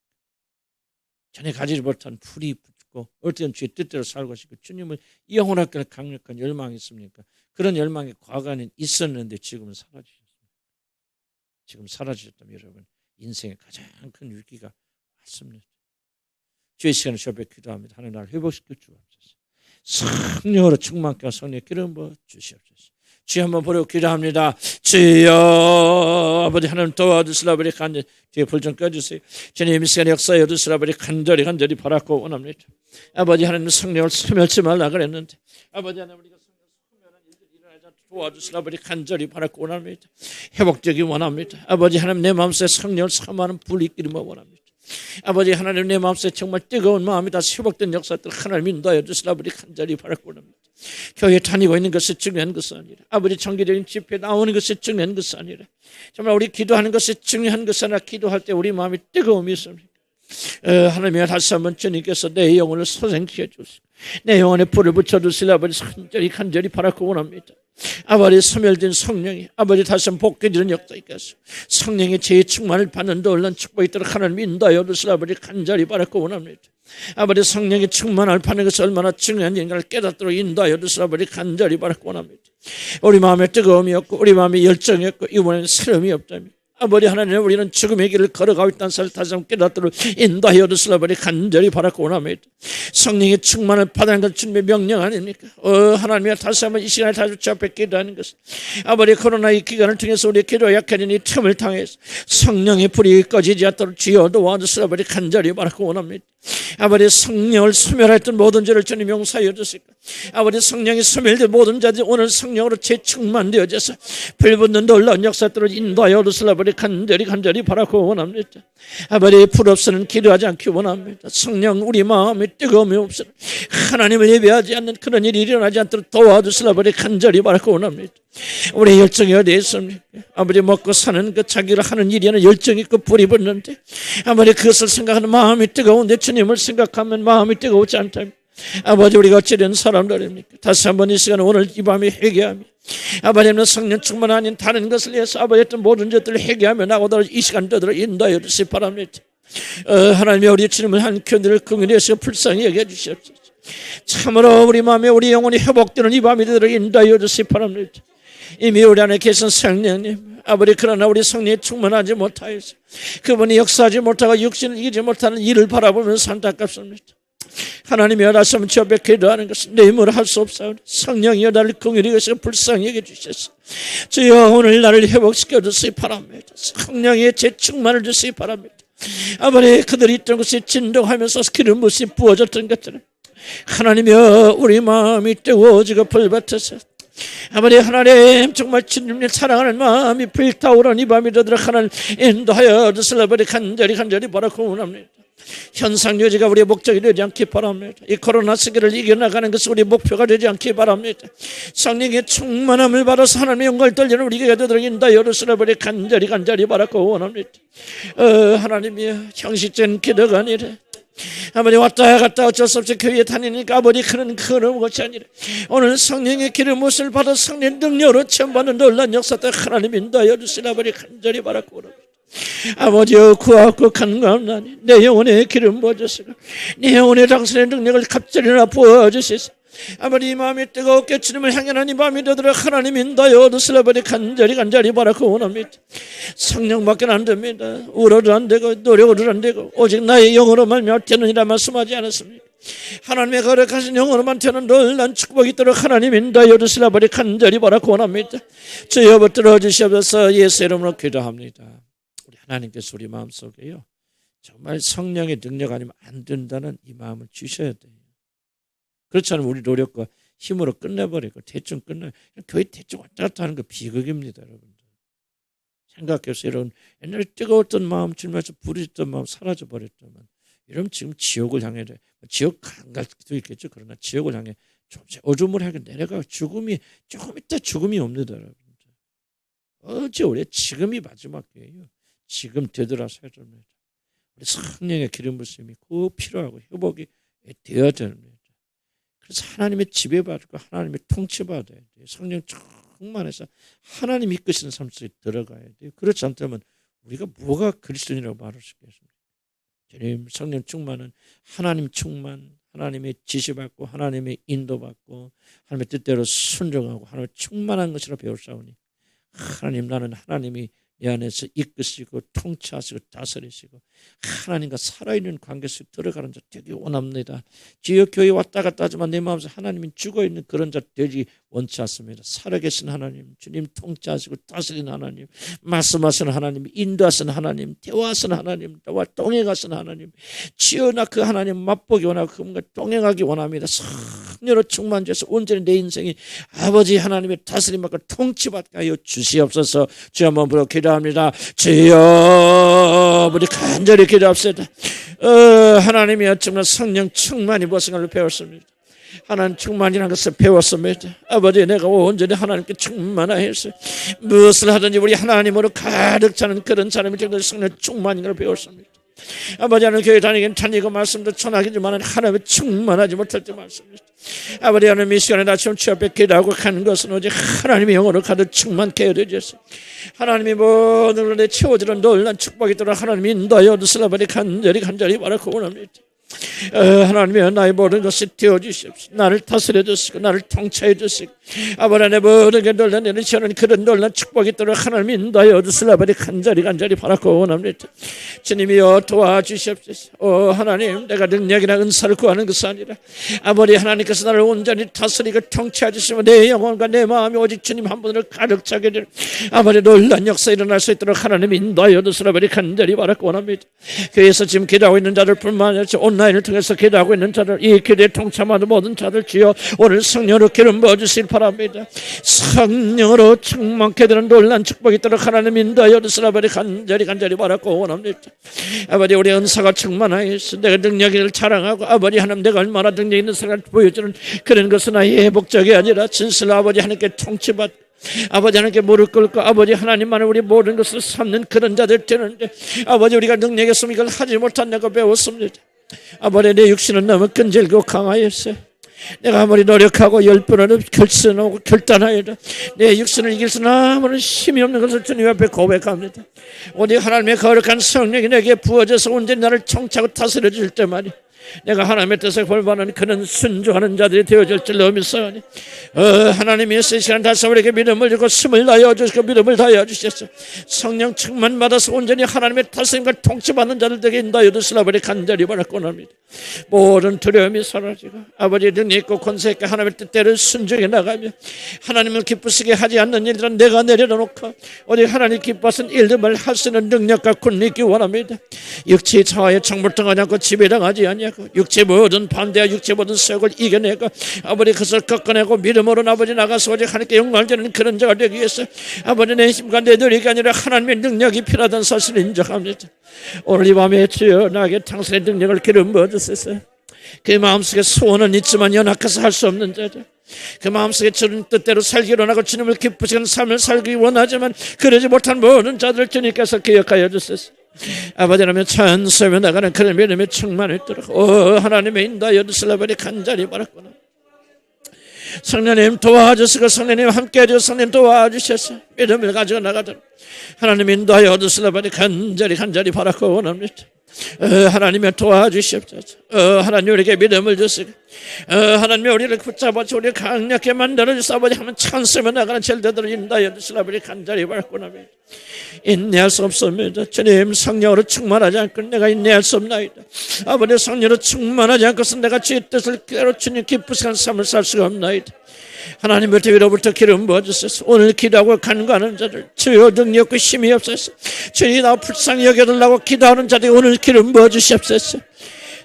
전에 가지지 못한 불이 붙고 어떤 주의 뜻대로 살고 싶고 주님을 영원하게 강력한 열망이 있습니까? 그런 열망이 과거에는 있었는데 지금은 사라지셨습니다. 지금 사라지셨다면 여러분 인생의 가장 큰 위기가 왔습니다. 주의 시간을 저녁에 기도합니다. 하나님 나를 회복시켜 주옵소서. 성령으로 충만케 성령의 기름 부어 주시옵소서. 주여 한번 보려고 기도합니다. 주여 아버지 하나님 도와주시라 버리 간절히 뒤에 불 좀 꺼주세요. 주님 이 시간에 역사에 얻으시라 버리 간절히 바라고 원합니다. 아버지 하나님 성령을 소멸치 말라 그랬는데 아버지 하나님 우리가 성령을 소멸한 일들이 일어나지 않도록 도와주시라 버리 간절히 바라고 원합니다. 회복되기 원합니다. 아버지 하나님 내 마음속에 성령을 사모하는 불이 있기를 원합니다. 아버지 하나님 내 마음속에 정말 뜨거운 마음이 다시 회복된 역사들 하나님 인도하여 주시라 버리 간절히 바라고 원합니다. 교회 다니고 있는 것이 중요한 것은 아니라 아버지 정기적인 집회에 나오는 것이 중요한 것은 아니라 정말 우리 기도하는 것이 중요한 것은 아니라 기도할 때 우리 마음이 뜨거움이 있습니다. 하나님이 다시 한번 주님께서 내 영혼을 소생시켜 주시고 내 영혼에 불을 붙여주시라 아버지 간절히 바라고 원합니다. 아버지 소멸된 성령이 아버지 다시 한번 복귀되는 역사 있겠소. 성령의 재충만을 받는 놀란 축복이 있도록 하나님 인도하여 주시라 아버지 간절히 바라고 원합니다. 아버지 성령의 충만을 받는 것이 얼마나 중요한 인간을 깨닫도록 인도하여 주시라 아버지 간절히 바라고 원합니다. 우리 마음에 뜨거움이 없고 우리 마음에 열정이 없고 이번에는 새로움이 없다면 아버지 하나님 우리는 죽음의 길을 걸어가고 있다는 사실을 다시 한번 깨닫도록 인도하여 주시라 아버지 간절히 바라고 원합니다. 성령의 충만을 받는 것 주님의 명령 아닙니까? 하나님이 다시 한번 이 시간에 다시 주 앞에 기도하는 것은 아버지 코로나 이 기간을 통해서 우리 기도 약해진 이 틈을 통해서 성령의 불이 꺼지지 않도록 주여 도와주시라 아버지 간절히 바라고 원합니다. 아버지 성령을 소멸했던 모든 죄를 주님 용서하여 주시고 아버지 성령이 소멸된 모든 자들이 오늘 성령으로 재충만되어져서 불붙는 놀라운 역사들을 인도하여 주시라 아버지 간절히 바라고 원합니다. 아버지 불 없이는 기도하지 않기 원합니다. 성령 우리 마음에 뜨거움이 없으나 하나님을 예배하지 않는 그런 일이 일어나지 않도록 도와주시라 아버지 간절히 바라고 원합니다. 우리의 열정이 어디에 있습니까? 아버지 먹고 사는 그 자기를 하는 일에는 열정이 있고 불이 붙는데 아버지 그것을 생각하는 마음이 뜨거운데 주님을 생각하면 마음이 뜨거우지 않다면 아버지 우리가 어찌된 사람들입니까? 다시 한번 이 시간에 오늘 이 밤에 회개하며 아버지는 성령 충만 아닌 다른 것을 위해서 아버지 했던 모든 것들을 회개하며 나오도록 이 시간 되도록 인도하여 주시기 바랍니다. 하나님의 우리 주님을 한 견디를 긍휼히 여시고 불쌍히 여겨 주시옵소서. 참으로 우리 마음에 우리 영혼이 회복되는 이 밤이 되도록 인도하여 주시기 바랍니다. 이미 우리 안에 계신 성령님 아버지 그러나 우리 성령이 충만하지 못하여서 그분이 역사하지 못하고 육신을 이기지 못하는 일을 바라보면서 안타깝습니다. 하나님이여 다시 한번 주 앞에 기도하는 것은 내 힘으로 할 수 없사오니 성령이여 나를 긍휼히 여기시고 불쌍히 여겨주셔서 주여 오늘 나를 회복시켜 주시기 바랍니다. 성령의 재충만을 주시기 바랍니다. 아버지 그들이 있던 곳에 진동하면서 기름 부으시 부어졌던 것처럼 하나님이여 우리 마음이 뜨거워지고 불붙어서 아버지 하나님 정말 주님을 사랑하는 마음이 불타오르는 이 밤이 되도록 하나님 인도하여 주시라 아버지 간절히 바라고 원합니다. 현상 유지가 우리의 목적이 되지 않기 바랍니다. 이 코로나 시기를 이겨나가는 것이 우리의 목표가 되지 않기 바랍니다. 성령의 충만함을 받아서 하나님의 영광을 돌리는 우리가 되도록 인도하여 주시라 아버지 간절히 바라고 원합니다. 하나님이여 형식적인 기도가 아니라 아버지 왔다 갔다 어쩔 수 없이 교회에 다니니까 아버지 그런 것이 아니라 오늘 성령의 기름부음을 받아 성령의 능력으로 체험받는 놀라운 역사들 하나님 인도하여 주시라 아버지 간절히 바라고 원합니다. 아버지여 구하고 간구하나니 내 영혼에 기름 부어주시고 내 영혼에 당신의 능력을 갑자기나 부어주시소. 아버지 이 마음이 뜨겁게 주님을 향하는 이 마음이 되도록 하나님 인도하여 주시라 아버지 간절히 바라고 원합니다. 성령밖에 안 됩니다. 울어도 안 되고 노력으로 안 되고 오직 나의 영으로 말미암아 되느니라 말씀하지 않았습니까? 하나님의 거룩하신 영으로만 되는 놀란 축복이 있도록 하나님 인도하여 주시라 아버지 간절히 바라고 원합니다. 주여 붙들어 주시옵소서. 예수 이름으로 기도합니다. 우리 하나님께서 우리 마음속에요 정말 성령의 능력 아니면 안 된다는 이 마음을 주셔야 돼요. 그렇지 않으면 우리 노력과 힘으로 끝내버리고 대충 끝내 교회 대충 왔다 갔다 하는 거 비극입니다. 여러분들 생각해서 여러분 옛날에 뜨거웠던 마음 주님께서 부르셨던 마음 사라져버렸다면 이러면 지금 지옥을 향해, 지옥 안 갈 수도 있겠죠. 그러나 지옥을 향해 조금씩 어두물하게 내려가 죽음이 조금 있다 죽음이 옵니다, 여러분. 어째 우리 지금이 마지막 기회예요. 지금 되돌아서야 됩니다. 우리 성령의 기름 부심이 꼭 필요하고 회복이 되어야 됩니다. 그래서 하나님의 지배받고 하나님의 통치받아야 돼요. 성령 충만해서 하나님 이끄시는 삶 속에 들어가야 돼요. 그렇지 않다면 우리가 뭐가 그리스도인이라고 말할 수 있겠습니까? 주님, 성령 충만은 하나님 충만, 하나님의 지시받고 하나님의 인도받고 하나님의 뜻대로 순종하고 하나님의 충만한 것이라 배웠사오니 하나님, 나는 하나님이 내 안에서 이끄시고 통치하시고 다스리시고 하나님과 살아있는 관계 속에 들어가는 자 되기 원합니다. 지역교회 왔다 갔다 하지만 내 마음에서 하나님이 죽어있는 그런 자 되지 원치 않습니다. 살아계신 하나님, 주님 통치하시고 다스리는 하나님, 말씀하시는 하나님, 인도하시는 하나님, 대화하시는 하나님, 나와 동행하시는 하나님, 지어나 그 하나님 맛보기 원하고 그분과 동행하기 원합니다. 성령으로 충만해서 온전히 내 인생이 아버지 하나님의 다스림 받고 통치받게 하여 주시옵소서. 주여 한번 부르고 기도합니다. 주여, 우리 간절히 기도합시다. 하나님이여, 정말 성령 충만이 무엇인 걸 배웠습니다. 하나님 충만이라는 것을 배웠습니다. 아버지, 내가 온전히 하나님께 충만하여서 무엇을 하든지 우리 하나님으로 가득 차는 그런 사람이 되는 성령 충만인 걸 배웠습니다. 아버지, 하나님 교회 다니긴 다니고 말씀도 전하기지만 하나님의 충만하지 못할 때 말씀입니다. 아버지, 하나님 이 시간에 아침 주 앞에 기도하고 가는 것은 오직 하나님의 영으로 가득 충만케 해주셔서 하나님이 모든 것에 채워지는 놀란 축복이 있도록 하나님이 인도하여 주시라. 아버지, 간절히 바라고 원합니다. 하나님이여, 나의 모든 것을 띄워주시옵소서. 나를 다스려 주시고 나를 통치해 주시고 아버지, 내 모든 게 놀라내는 시원한 그런 놀란 축복이 있도록 하나님이 인도하여 주시라. 아버지, 간절히 바라고 원합니다. 주님이여, 도와주시옵소서. 하나님, 내가 능력이나 은사를 구하는 것이 아니라 아버지 하나님께서 나를 온전히 다스리고 통치해 주시면 내 영혼과 내 마음이 오직 주님 한 분으로 가득 차게 될 아버지 놀란 역사 일어날 수 있도록 하나님이 인도하여 주시라. 아버지, 간절히 바라고 원합니다. 그래서 지금 기도하고 있는 자들 뿐만 아니라 온라인을 통해서 기도하고 있는 자들, 이 기도에 동참하는 모든 자들 주여 오늘 성령으로 기름 부어주시길 바랍니다. 성령으로 충만케 되는 놀란 축복이 있도록 하나님 인도하여 주시라. 아버지, 간절히 바라고 원합니다. 아버지, 우리 은사가 충만하여서 내가 능력을 자랑하고 아버지 하나님, 내가 얼마나 능력 있는 생각을 보여주는 그런 것은 나의 목적이 아니라 진실 아버지 하나님께 통치받고 아버지 하나님께 무릎 꿇고 아버지 하나님만을 우리 모든 것을 삼는 그런 자들 되는데 아버지, 우리가 능력이 있으면 이걸 하지 못한다고 배웠습니다. 아버지, 내 육신은 너무 끈질고 강하였어요. 내가 아무리 노력하고 10번을 결심하고 결단하여도 내 육신을 이길 수는 아무런 힘이 없는 것을 주님 앞에 고백합니다. 오직 하나님의 거룩한 성령이 내게 부어져서 온전히 나를 통치하고 다스려 줄 때만이 내가 하나님의 뜻에 골반하는 그런 순종하는 자들이 되어질 줄 믿사오니 하나님이 이 시간 다시 우리에게 믿음을 주고 힘을 다하여 주시고 믿음을 다하여 주셨소. 성령 충만 받아서 온전히 하나님의 다스림과 통치받는 자들에게 인도하여 주시라. 아버지, 간절히 바라고 합니다. 모든 두려움이 사라지고 아버지 능력 있고 권세 있게 하나님의 뜻대로 순종해 나가며 하나님을 기쁘시게 하지 않는 일들은 내가 내려놓고 오직 하나님 기뻐하시는 일들을 할 수 있는 능력과 권리 있기 원합니다. 육체의 자아에 정벌당하지 않고 지배당하지 아니하고 육체 모든 반대와 육체 모든 세력을 이겨내고 아버지 그것을 꺾어내고 믿음으로 아버지 나가서 오직 하나님께 영광을 드리는 그런 자가 되기 위해서 아버지 내 힘과 내 노력이 아니라 하나님의 능력이 필요하다는 사실을 인정합니다. 오늘 이 밤에 주여 나에게 당신의 능력을 기름 부어주소서. 그 마음속에 소원은 있지만 연약해서 할 수 없는 자들, 그 마음속에 주님 뜻대로 살기로 원하고 주님을 기쁘시는 삶을 살기 원하지만 그러지 못한 모든 자들을 주님께서 기억하여 주소서. 아버지라면 찬송하며 나가는 그런 믿음의 충만을 있도록 하나님의 인도하여 주시라. 간절히 바랐구나. 성령님 도와주시고 성령님 함께해 주시고 성령님 도와주셔서 믿음을 가지고 나가도록 하나님 인도하여 주시라. 간절히 바라고 원합니다. 하나님의 도와주시옵소서. 하나님 우리에게 믿음을 주시고 하나님 우리를 붙잡아서 우리를 강력하게 만들어주시오. 아버지 하면 찬송하며 나가는 절대들을 인도하여 주시라. 간절히 바라고 합니다. 인내할 수 없습니다. 주님, 성령으로 충만하지 않고 내가 인내할 수 없나이다. 아버지, 성령으로 충만하지 않고서 내가 주의 뜻을 그대로 주님 기쁘시는 삶을 살 수가 없나이다. 하나님부터 위로부터 기름 부어주소서. 오늘 기도하고 간구하는 자들 주여 능력 없고 힘이 없어서 주님 나 불쌍히 여겨달라고 기도하는 자들이 오늘 기름 부어주시옵소서.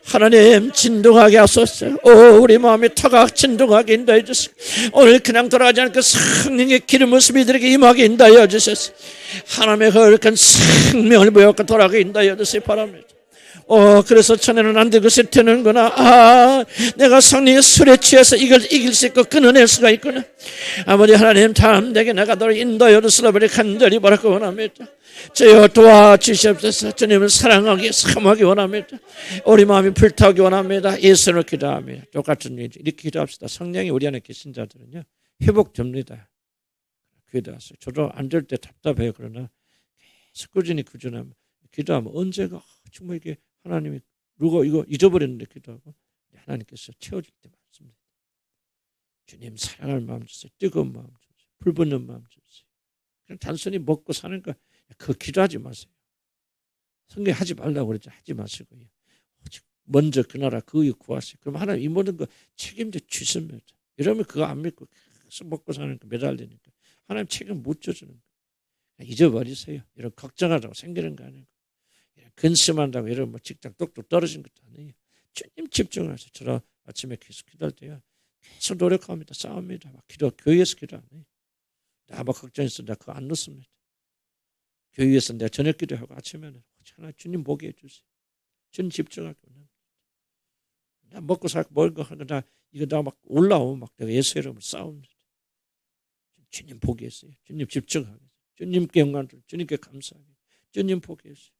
하나님 진동하게 하소서. 우리 마음이 터각 진동하게 인도해 주소서. 오늘 그냥 돌아가지 않고 성령의 기름 모습이 이들에게 임하게 인도하여 주소서. 하나님의 거룩한 생명을 보여서 돌아가게 인도하여 주시기 바랍니다. 그래서 전에는 안 되고 것이 되는구나. 내가 성령의 술에 취해서 이걸 이길 수 있고 끊어낼 수가 있구나. 아버지 하나님, 담대하게 내가 너를 인도하여 슬라버리 간절히 바라고 원합니다. 주여 도와주시옵소서. 주님을 사랑하기 사모하기 원합니다. 우리 마음이 불타오기 원합니다. 예수를 기도하며 똑같은 일 이렇게 기도합시다. 성령이 우리 안에 계신 자들은요 회복됩니다. 기도하세요. 저도 안 될 때 답답해요. 그러나 계속 꾸준히 기도하면 언제가 정말 이게 하나님이 누가 이거 잊어버렸는데 기도하고 하나님께서 채워줄 때 많습니다. 주님 사랑할 마음 주세요. 뜨거운 마음 주세요. 불붙는 마음 주세요. 그냥 단순히 먹고 사는 거 그거 기도하지 마세요. 성경 하지 말라고 그랬죠. 하지 마시고요. 먼저 그 나라 그 의 구하세요. 그럼 하나님 이 모든 거 책임져 주십니다. 이러면 그거 안 믿고 계속 먹고 사는 거 매달리니까 하나님 책임 못 져주는 거예요. 잊어버리세요. 이런 걱정하다고 생기는 거 아니고 근심한다고 이런 직장 똑똑 떨어진 것도 아니에요. 주님 집중하세요. 저도 아침에 계속 기도할 때요. 계속 노력합니다. 싸웁니다. 교회에서 기도 안 해요. 나 걱정했어. 나 그거 안 넣습니다. 교회에서 내가 저녁 기도하고 아침에는 하나 주님 보게 해주세요. 주님 집중하고 나 먹고 살고 먹고 하고 이거 나 막 올라오면 막 내가 예수 이름으로 싸웁니다. 주님 보게 했어요. 주님 집중하게. 주님께 영광 드리고 주님께 감사하게. 주님 보게 했어요.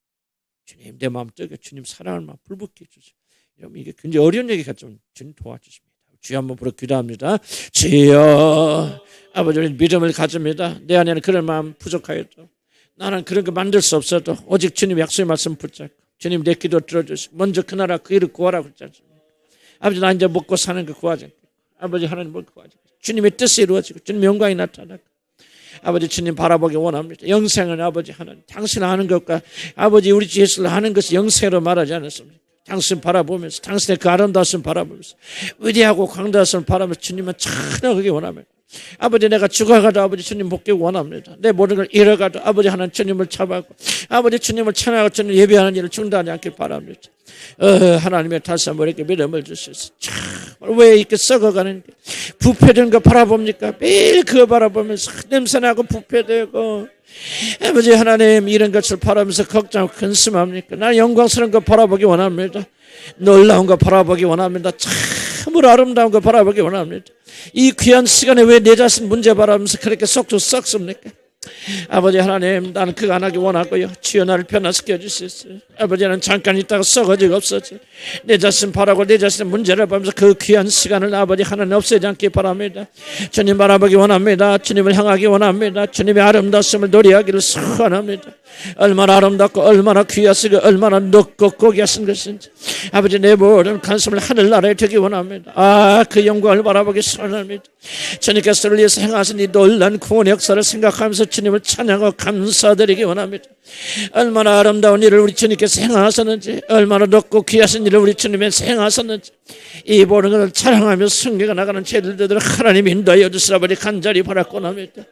주님 내 마음 뜨게 주님 사랑할 마음 불붙게 해주세요. 여러분 이게 굉장히 어려운 얘기가 좀 주님 도와주십니다. 주여 한번 부르고 기도합니다. 주여 아버지 믿음을 가집니다. 내 안에는 그런 마음 부족하여도 나는 그런 거 만들 수 없어도 오직 주님 약속의 말씀 붙잡고 주님 내 기도 들어주시고 먼저 그 나라 그 일을 구하라고 했지 않습니까? 아버지 나 이제 먹고 사는 거 구하지 않겠고 아버지 하나님 뭘 구하지 않겠고 주님의 뜻이 이루어지고 주님 영광이 나타나고 아버지 주님 바라보기 원합니다. 영생은 아버지 하나님 당신 아는 것과 아버지 우리 주 예수를 아는 것이 영생으로 말하지 않았습니까? 당신 바라보면서 당신의 그 아름다우신 바라보면서 위대하고 광대하신 바라보면서 주님은 찬양하기 원합니다. 아버지 내가 죽어가도 아버지 주님 복기 원합니다. 내 모든 걸 잃어가도 아버지 하나님 주님을 잡아고 아버지 주님을 찬양하고 주님 예배하는 일을 중단하지 않길 바랍니다. 하나님의 다시 한번 이렇게 믿음을 주셔서 왜 이렇게 썩어가는 부패된 거 바라봅니까? 매일 그거 바라보면서 냄새나고 부패되고 아버지 하나님 이런 것을 바라면서 걱정하고 근심합니까? 나는 영광스러운 거 바라보기 원합니다. 놀라운 거 바라보기 원합니다. 참으로 아름다운 거 바라보기 원합니다. 이 귀한 시간에 왜 내 자신 문제 바라면서 그렇게 쏙 썩습니까? 아버지 하나님 나는 그거 안 하기 원하고요. 주여 나를 변화시켜 주시옵소서. 아버지 나는 잠깐 있다가 썩어지고 없어져 내 자신 바라고 내 자신의 문제를 보면서 그 귀한 시간을 아버지 하나님 없애지 않기 바랍니다. 주님 바라보기 원합니다. 주님을 향하기 원합니다. 주님의 아름다움을 노래하기를 소원합니다. 얼마나 아름답고 얼마나 귀하시고 얼마나 높고 고귀하신 것인지 아버지 내 모든 관심을 하늘나라에 두기 원합니다. 그 영광을 바라보기 소원합니다. 주님께서 우리를 위해서 행하신 이 놀라운 구원의 역사를 생각하면서 주님을 찬양하고 감사드리기 원합니다. 얼마나 아름다운 일을 우리 주님께서 행하셨는지 얼마나 높고 귀하신 일을 우리 주님께서 행하셨는지 이 모든 것을 찬양하며 승리가 나가는 제들들 하나님 인도하여 주시라버리 간절히 바라고 합니다.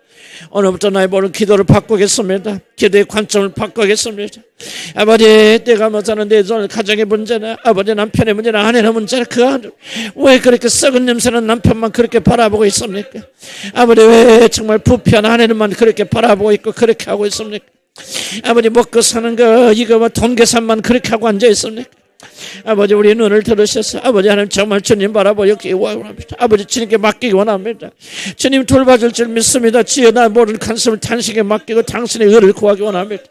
오늘부터 나의 모든 기도를 바꾸겠습니다. 기도의 관점을 바꾸겠습니다. 아버지 내가 못 사는 내 가정의 문제나 아버지 남편의 문제나 아내의 문제나 왜 그렇게 썩은 냄새는 남편만 그렇게 바라보고 있습니까? 아버지 왜 정말 부패한 아내는만 그렇게 바라보고 있고 그렇게 하고 있습니까? 아버지 먹고 사는 거 이거 돈 계산만 그렇게 하고 앉아 있습니까? 아버지 우리 눈을 들으셔서 아버지 하나님 정말 주님 바라보기 원합니다. 아버지 주님께 맡기기 원합니다. 주님 돌봐줄 줄 믿습니다. 주여 나 모든 관심을 당신에게 맡기고 당신의 의를 구하기 원합니다.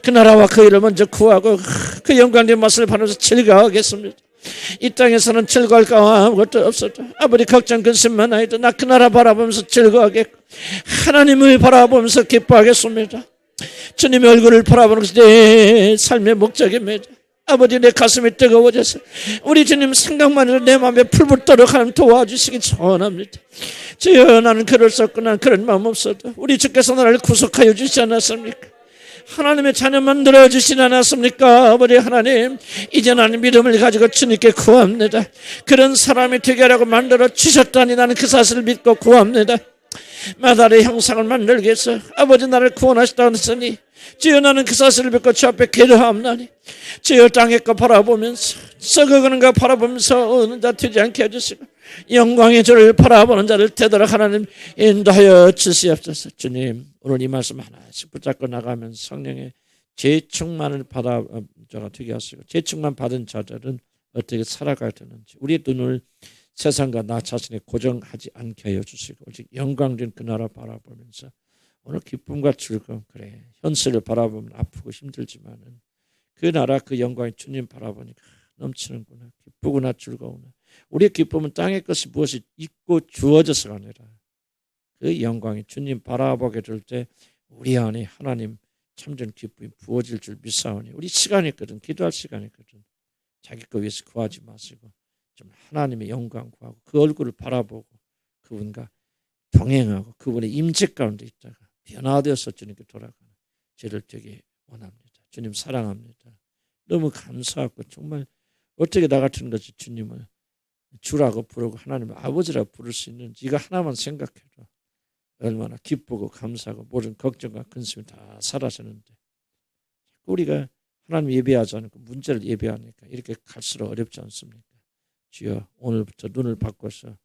그 나라와 그 일을 먼저 구하고 그 영광된 맛을 받으면서 즐거워하겠습니다. 이 땅에서는 즐거울 거 아무것도 없어도 아버지 걱정 근심만 해도 나 그 나라 바라보면서 즐거워하겠고 하나님을 바라보면서 기뻐하겠습니다. 주님의 얼굴을 바라보는 것이 내 삶의 목적입니다. 아버지 내 가슴이 뜨거워져서 우리 주님 생각만 해도 내 마음에 풀붙도록 하나님 도와주시기 소원합니다. 주여 나는 그럴 수 없고 나는 그런 마음 없어도 우리 주께서 나를 구속하여 주시지 않았습니까? 하나님의 자녀 만들어 주시지 않았습니까? 아버지 하나님 이제 나는 믿음을 가지고 주님께 구합니다. 그런 사람이 되게 하라고 만들어 주셨다니 나는 그 사실을 믿고 구합니다. 마다의 형상을 만들기 위해서 아버지 나를 구원하시다고 했으니 주여 나는 그 사실을 믿고 주 앞에 기도하옵나니 주여 땅의 것 바라보면서 썩어가는 것 바라보면서 어느 자 되지 않게 해주시고 영광의 주를 바라보는 자를 되도록 하나님 인도하여 주시옵소서. 주님 오늘 이 말씀 하나씩 붙잡고 나가면 성령의 재충만을 받아 자가 되게 하시고 재충만 받은 자들은 어떻게 살아가야 되는지 우리의 눈을 세상과 나 자신에 고정하지 않게 하여 주시고 오직 영광된 그 나라 바라보면서 오늘 기쁨과 즐거움 그래 현실을 바라보면 아프고 힘들지만은 그 나라 그 영광이 주님 바라보니까 넘치는구나 기쁘구나 즐거우나 우리의 기쁨은 땅의 것이 무엇이 있고 주어져서가 아니라 그 영광이 주님 바라보게 될 때 우리 안에 하나님 참된 기쁨이 부어질 줄 믿사오니 우리 시간이 있거든 기도할 시간이 있거든 자기 거 위해서 구하지 마시고 좀 하나님의 영광 구하고 그 얼굴을 바라보고 그분과 동행하고 그분의 임재 가운데 있다가 변화되어서 주님께 돌아가는 저를 되게 원합니다. 주님 사랑합니다. 너무 감사하고 정말 어떻게 나 같은 것이 주님을 주라고 부르고 하나님을 아버지라고 부를 수 있는지 이거 하나만 생각해도 얼마나 기쁘고 감사하고 모든 걱정과 근심이 다 사라지는데 우리가 하나님 예배하지 않고 문제를 예배하니까 이렇게 갈수록 어렵지 않습니까? 주여 오늘부터 눈을 바꿔서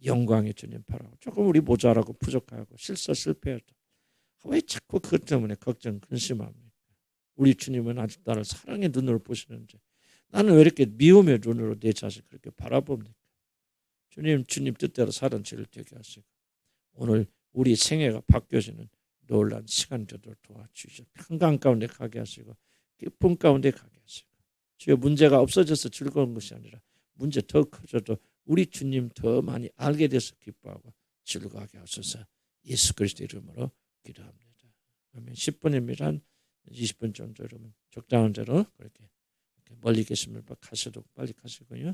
영광의 주님 바라고 조금 우리 모자라고 부족하고 실패해도 왜 자꾸 그것 때문에 걱정 근심합니까? 우리 주님은 아직 나를 사랑의 눈으로 보시는데 나는 왜 이렇게 미움의 눈으로 내 자신 그렇게 바라봅니까? 주님 뜻대로 사는 죄를 되게 하시고 오늘 우리 생애가 바뀌어지는 놀란 시간 되도록 도와주시고 평강 가운데 가게 하시고 기쁨 가운데 가게 하시고 주여 문제가 없어져서 즐거운 것이 아니라 문제 더 커져도 우리 주님 더 많이 알게 돼서 기뻐하고 즐거워하게 하소서 예수 그리스도 이름으로 기도합니다. 그러면 10분입니다. 한 20분 정도 여러분 적당한 대로 그렇게 멀리 계시면 가셔도 빨리 가시고요.